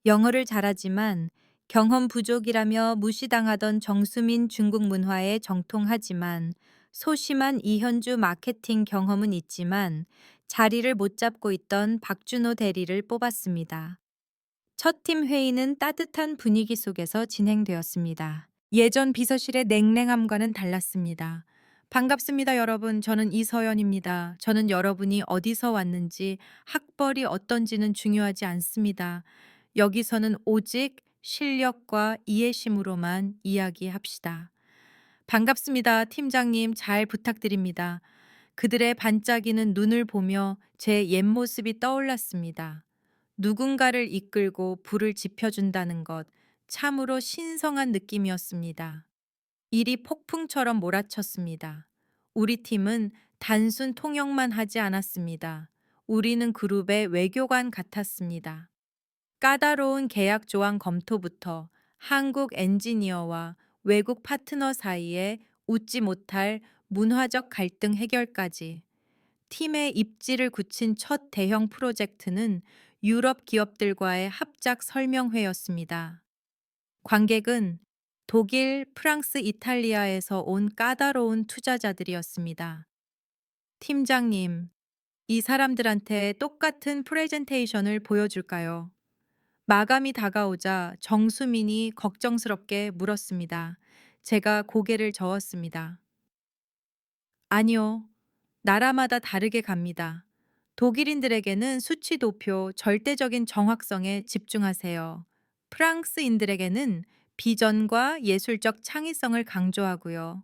영어를 잘하지만 경험 부족이라며 무시당하던 정수민 중국 문화에 정통하지만 소심한 이현주 마케팅 경험은 있지만 자리를 못 잡고 있던 박준호 대리를 뽑았습니다. 첫 팀 회의는 따뜻한 분위기 속에서 진행되었습니다. 예전 비서실의 냉랭함과는 달랐습니다. 반갑습니다, 여러분. 저는 이서연입니다. 저는 여러분이 어디서 왔는지, 학벌이 어떤지는 중요하지 않습니다. 여기서는 오직 실력과 이해심으로만 이야기합시다. 반갑습니다, 팀장님. 잘 부탁드립니다. 그들의 반짝이는 눈을 보며 제 옛 모습이 떠올랐습니다. 누군가를 이끌고 불을 지펴준다는 것, 참으로 신성한 느낌이었습니다. 일이 폭풍처럼 몰아쳤습니다. 우리 팀은 단순 통역만 하지 않았습니다. 우리는 그룹의 외교관 같았습니다. 까다로운 계약 조항 검토부터 한국 엔지니어와 외국 파트너 사이에 웃지 못할 문화적 갈등 해결까지 팀의 입지를 굳힌 첫 대형 프로젝트는 유럽 기업들과의 합작 설명회였습니다. 관객은 독일, 프랑스, 이탈리아에서 온 까다로운 투자자들이었습니다. 팀장님, 이 사람들한테 똑같은 프레젠테이션을 보여줄까요? 마감이 다가오자 정수민이 걱정스럽게 물었습니다. 제가 고개를 저었습니다. 아니요. 나라마다 다르게 갑니다. 독일인들에게는 수치 도표, 절대적인 정확성에 집중하세요. 프랑스인들에게는 비전과 예술적 창의성을 강조하고요.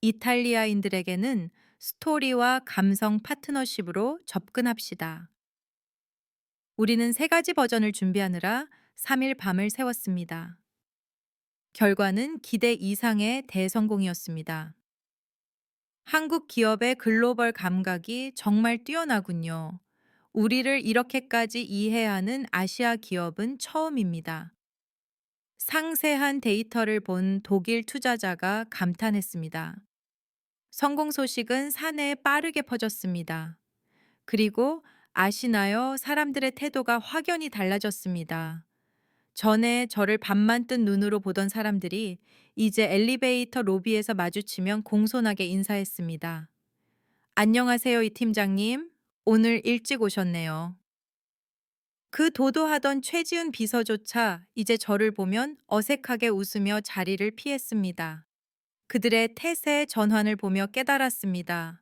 이탈리아인들에게는 스토리와 감성 파트너십으로 접근합시다. 우리는 세 가지 버전을 준비하느라 3일 밤을 새웠습니다. 결과는 기대 이상의 대성공이었습니다. 한국 기업의 글로벌 감각이 정말 뛰어나군요. 우리를 이렇게까지 이해하는 아시아 기업은 처음입니다. 상세한 데이터를 본 독일 투자자가 감탄했습니다. 성공 소식은 사내에 빠르게 퍼졌습니다. 그리고 아시나요? 사람들의 태도가 확연히 달라졌습니다. 전에 저를 밤만 뜬 눈으로 보던 사람들이 이제 엘리베이터 로비에서 마주치면 공손하게 인사했습니다. 안녕하세요, 이 팀장님. 오늘 일찍 오셨네요. 그 도도하던 최지훈 비서조차 이제 저를 보면 어색하게 웃으며 자리를 피했습니다. 그들의 태세 전환을 보며 깨달았습니다.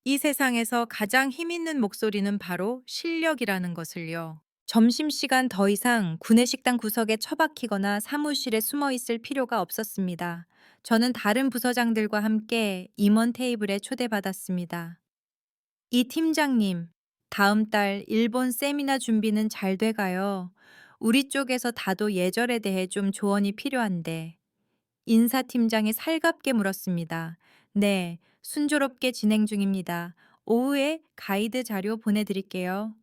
이 세상에서 가장 힘있는 목소리는 바로 실력이라는 것을요. 점심시간 더 이상 구내식당 구석에 처박히거나 사무실에 숨어 있을 필요가 없었습니다. 저는 다른 부서장들과 함께 임원 테이블에 초대받았습니다. 이 팀장님, 다음 달 일본 세미나 준비는 잘 돼가요. 우리 쪽에서 다도 예절에 대해 좀 조언이 필요한데. 인사팀장이 살갑게 물었습니다. 네, 순조롭게 진행 중입니다. 오후에 가이드 자료 보내드릴게요.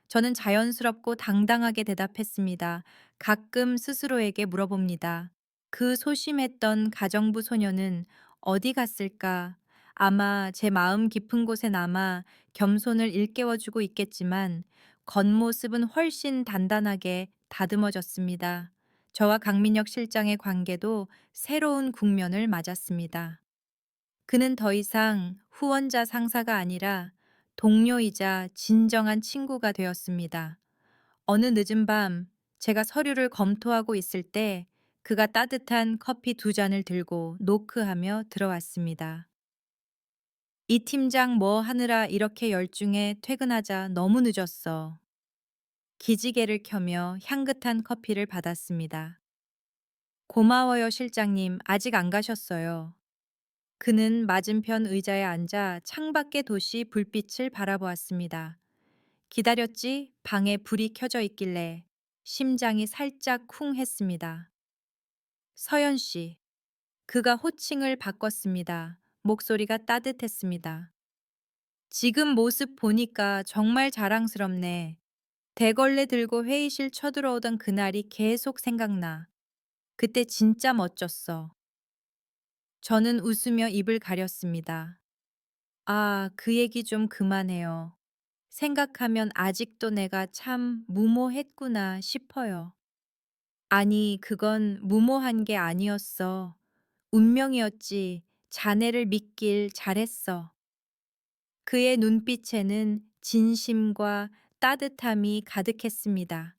저는 자연스럽고 당당하게 대답했습니다. 가끔 스스로에게 물어봅니다. 그 소심했던 가정부 소녀는 어디 갔을까? 아마 제 마음 깊은 곳에 남아 겸손을 일깨워주고 있겠지만 겉모습은 훨씬 단단하게 다듬어졌습니다. 저와 강민혁 실장의 관계도 새로운 국면을 맞았습니다. 그는 더 이상 후원자 상사가 아니라 동료이자 진정한 친구가 되었습니다. 어느 늦은 밤 제가 서류를 검토하고 있을 때 그가 따뜻한 커피 두 잔을 들고 노크하며 들어왔습니다. 이 팀장 뭐 하느라 이렇게 열중해 퇴근하자 너무 늦었어. 기지개를 켜며 향긋한 커피를 받았습니다. 고마워요, 실장님. 아직 안 가셨어요. 그는 맞은편 의자에 앉아 창밖의 도시 불빛을 바라보았습니다. 기다렸지 방에 불이 켜져 있길래 심장이 살짝 쿵 했습니다. 서연 씨. 그가 호칭을 바꿨습니다. 목소리가 따뜻했습니다. 지금 모습 보니까 정말 자랑스럽네. 대걸레 들고 회의실 쳐들어오던 그날이 계속 생각나. 그때 진짜 멋졌어. 저는 웃으며 입을 가렸습니다. 아, 그 얘기 좀 그만해요. 생각하면 아직도 내가 참 무모했구나 싶어요. 아니, 그건 무모한 게 아니었어. 운명이었지. 자네를 믿길 잘했어. 그의 눈빛에는 진심과 따뜻함이 가득했습니다.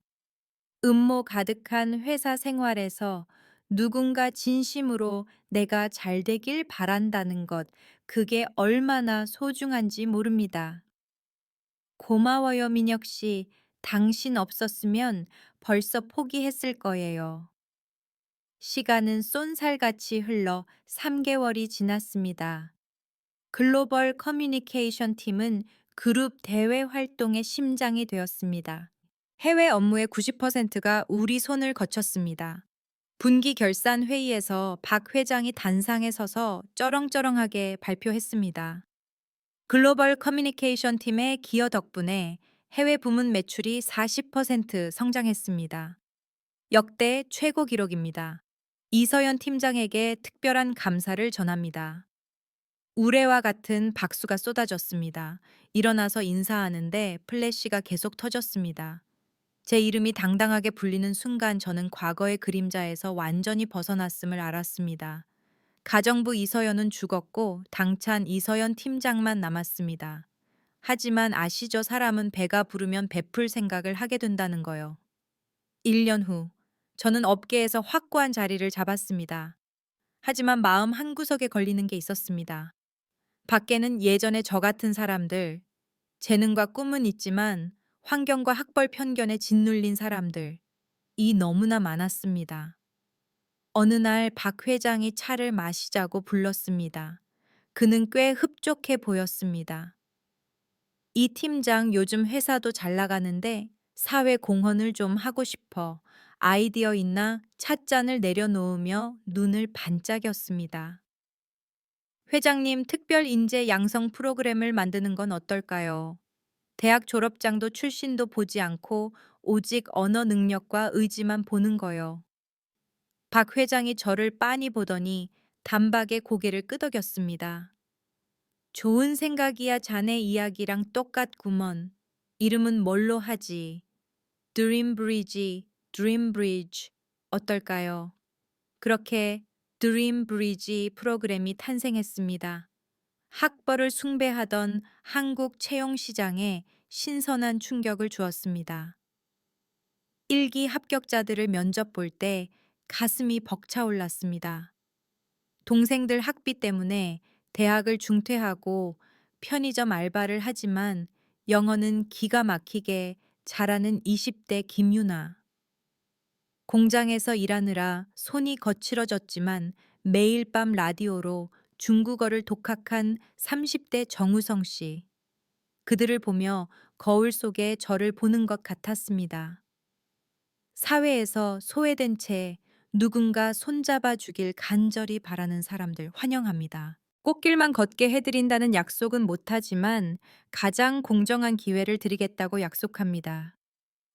음모 가득한 회사 생활에서 누군가 진심으로 내가 잘 되길 바란다는 것, 그게 얼마나 소중한지 모릅니다. 고마워요, 민혁 씨. 당신 없었으면 벌써 포기했을 거예요. 시간은 쏜살같이 흘러 3개월이 지났습니다. 글로벌 커뮤니케이션 팀은 그룹 대외 활동의 심장이 되었습니다. 해외 업무의 90%가 우리 손을 거쳤습니다. 분기 결산 회의에서 박 회장이 단상에 서서 쩌렁쩌렁하게 발표했습니다. 글로벌 커뮤니케이션 팀의 기여 덕분에 해외 부문 매출이 40% 성장했습니다. 역대 최고 기록입니다. 이서연 팀장에게 특별한 감사를 전합니다. 우레와 같은 박수가 쏟아졌습니다. 일어나서 인사하는데 플래시가 계속 터졌습니다. 제 이름이 당당하게 불리는 순간 저는 과거의 그림자에서 완전히 벗어났음을 알았습니다. 가정부 이서연은 죽었고 당찬 이서연 팀장만 남았습니다. 하지만 아시죠? 사람은 배가 부르면 베풀 생각을 하게 된다는 거요. 1년 후, 저는 업계에서 확고한 자리를 잡았습니다. 하지만 마음 한구석에 걸리는 게 있었습니다. 밖에는 예전에 저 같은 사람들, 재능과 꿈은 있지만 환경과 학벌 편견에 짓눌린 사람들, 이 너무나 많았습니다. 어느 날 박 회장이 차를 마시자고 불렀습니다. 그는 꽤 흡족해 보였습니다. 이 팀장 요즘 회사도 잘 나가는데 사회 공헌을 좀 하고 싶어. 아이디어 있나? 찻잔을 내려놓으며 눈을 반짝였습니다. 회장님, 특별 인재 양성 프로그램을 만드는 건 어떨까요? 대학 졸업장도 출신도 보지 않고 오직 언어 능력과 의지만 보는 거요. 박 회장이 저를 빤히 보더니 단박에 고개를 끄덕였습니다. 좋은 생각이야, 자네 이야기랑 똑같구먼. 이름은 뭘로 하지? 드림 브리지, 드림 브리지 어떨까요? 그렇게 드림 브리지 프로그램이 탄생했습니다. 학벌을 숭배하던 한국 채용 시장에 신선한 충격을 주었습니다. 1기 합격자들을 면접 볼 때 가슴이 벅차올랐습니다. 동생들 학비 때문에 대학을 중퇴하고 편의점 알바를 하지만 영어는 기가 막히게 잘하는 20대 김유나. 공장에서 일하느라 손이 거칠어졌지만 매일 밤 라디오로 중국어를 독학한 30대 정우성 씨. 그들을 보며 거울 속에 저를 보는 것 같았습니다. 사회에서 소외된 채 누군가 손잡아 주길 간절히 바라는 사람들 환영합니다. 꽃길만 걷게 해드린다는 약속은 못하지만 가장 공정한 기회를 드리겠다고 약속합니다.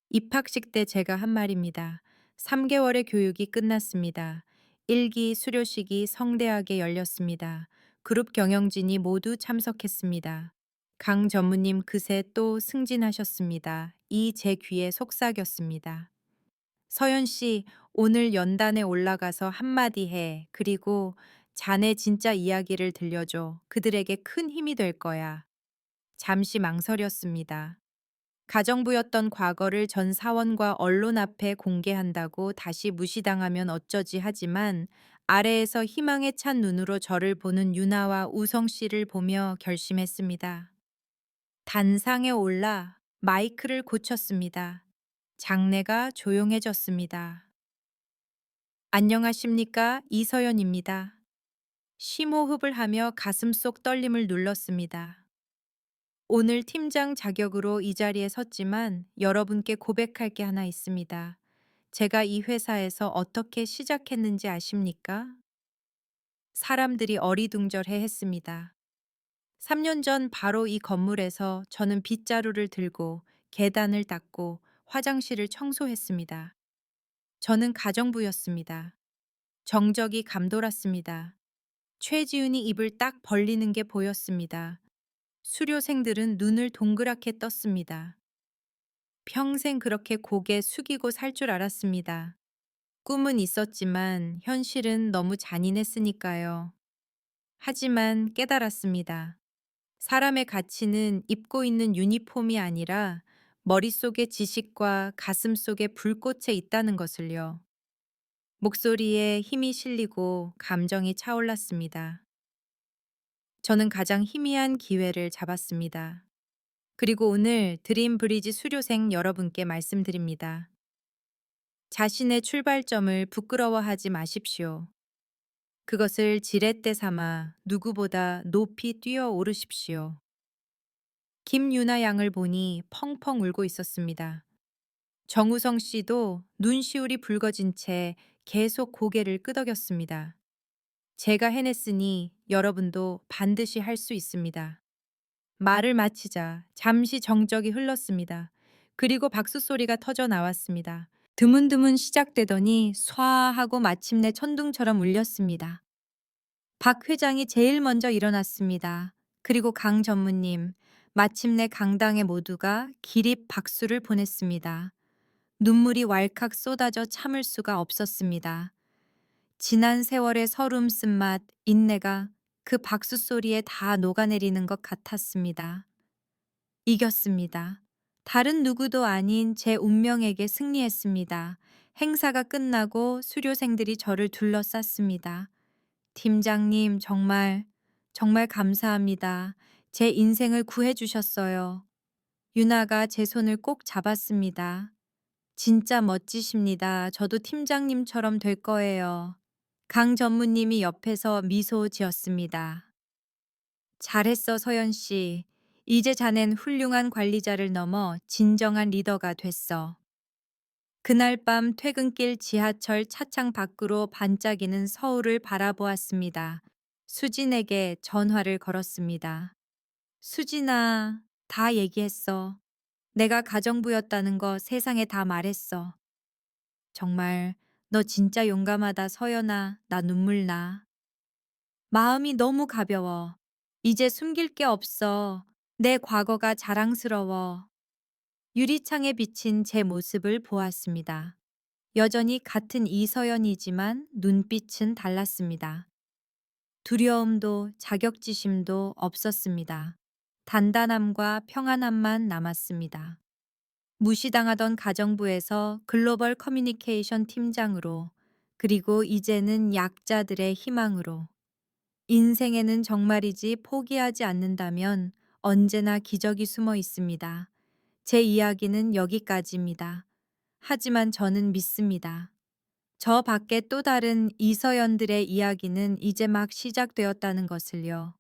입학식 때 제가 한 말입니다. 3개월의 교육이 끝났습니다. 1기 수료식이 성대하게 열렸습니다. 그룹 경영진이 모두 참석했습니다. 강 전무님 그새 또 승진하셨습니다. 이 제 귀에 속삭였습니다. 서연 씨, 오늘 연단에 올라가서 한마디 해. 그리고 자네 진짜 이야기를 들려줘. 그들에게 큰 힘이 될 거야. 잠시 망설였습니다. 가정부였던 과거를 전 사원과 언론 앞에 공개한다고 다시 무시당하면 어쩌지 하지만 아래에서 희망에 찬 눈으로 저를 보는 유나와 우성 씨를 보며 결심했습니다. 단상에 올라 마이크를 고쳤습니다. 장내가 조용해졌습니다. 안녕하십니까? 이서연입니다. 심호흡을 하며 가슴속 떨림을 눌렀습니다. 오늘 팀장 자격으로 이 자리에 섰지만 여러분께 고백할 게 하나 있습니다. 제가 이 회사에서 어떻게 시작했는지 아십니까? 사람들이 어리둥절해 했습니다. 3년 전 바로 이 건물에서 저는 빗자루를 들고 계단을 닦고 화장실을 청소했습니다. 저는 가정부였습니다. 정적이 감돌았습니다. 최지훈이 입을 딱 벌리는 게 보였습니다. 수료생들은 눈을 동그랗게 떴습니다. 평생 그렇게 고개 숙이고 살 줄 알았습니다. 꿈은 있었지만 현실은 너무 잔인했으니까요. 하지만 깨달았습니다. 사람의 가치는 입고 있는 유니폼이 아니라 머릿속의 지식과 가슴속의 불꽃에 있다는 것을요. 목소리에 힘이 실리고 감정이 차올랐습니다. 저는 가장 희미한 기회를 잡았습니다. 그리고 오늘 드림 브리지 수료생 여러분께 말씀드립니다. 자신의 출발점을 부끄러워하지 마십시오. 그것을 지렛대 삼아 누구보다 높이 뛰어 오르십시오. 김유나 양을 보니 펑펑 울고 있었습니다. 정우성 씨도 눈시울이 붉어진 채 계속 고개를 끄덕였습니다. 제가 해냈으니 여러분도 반드시 할 수 있습니다. 말을 마치자 잠시 정적이 흘렀습니다. 그리고 박수 소리가 터져 나왔습니다. 드문드문 시작되더니 쏴하고 마침내 천둥처럼 울렸습니다. 박 회장이 제일 먼저 일어났습니다. 그리고 강 전무님, 마침내 강당의 모두가 기립 박수를 보냈습니다. 눈물이 왈칵 쏟아져 참을 수가 없었습니다. 지난 세월의 서름 쓴맛, 인내가 그 박수 소리에 다 녹아내리는 것 같았습니다. 이겼습니다. 다른 누구도 아닌 제 운명에게 승리했습니다. 행사가 끝나고 수료생들이 저를 둘러쌌습니다. 팀장님, 정말 감사합니다. 제 인생을 구해주셨어요. 유나가 제 손을 꼭 잡았습니다. 진짜 멋지십니다. 저도 팀장님처럼 될 거예요. 강 전무님이 옆에서 미소 지었습니다. 잘했어, 서연 씨. 이제 자넨 훌륭한 관리자를 넘어 진정한 리더가 됐어. 그날 밤 퇴근길 지하철 차창 밖으로 반짝이는 서울을 바라보았습니다. 수진에게 전화를 걸었습니다. 수진아, 다 얘기했어. 내가 가정부였다는 거 세상에 다 말했어. 정말 너 진짜 용감하다, 서연아. 나 눈물 나. 마음이 너무 가벼워. 이제 숨길 게 없어. 내 과거가 자랑스러워. 유리창에 비친 제 모습을 보았습니다. 여전히 같은 이서연이지만 눈빛은 달랐습니다. 두려움도 자격지심도 없었습니다. 단단함과 평안함만 남았습니다. 무시당하던 가정부에서 글로벌 커뮤니케이션 팀장으로, 그리고 이제는 약자들의 희망으로. 인생에는 정말이지 포기하지 않는다면 언제나 기적이 숨어 있습니다. 제 이야기는 여기까지입니다. 하지만 저는 믿습니다. 저 밖에 또 다른 이서연들의 이야기는 이제 막 시작되었다는 것을요.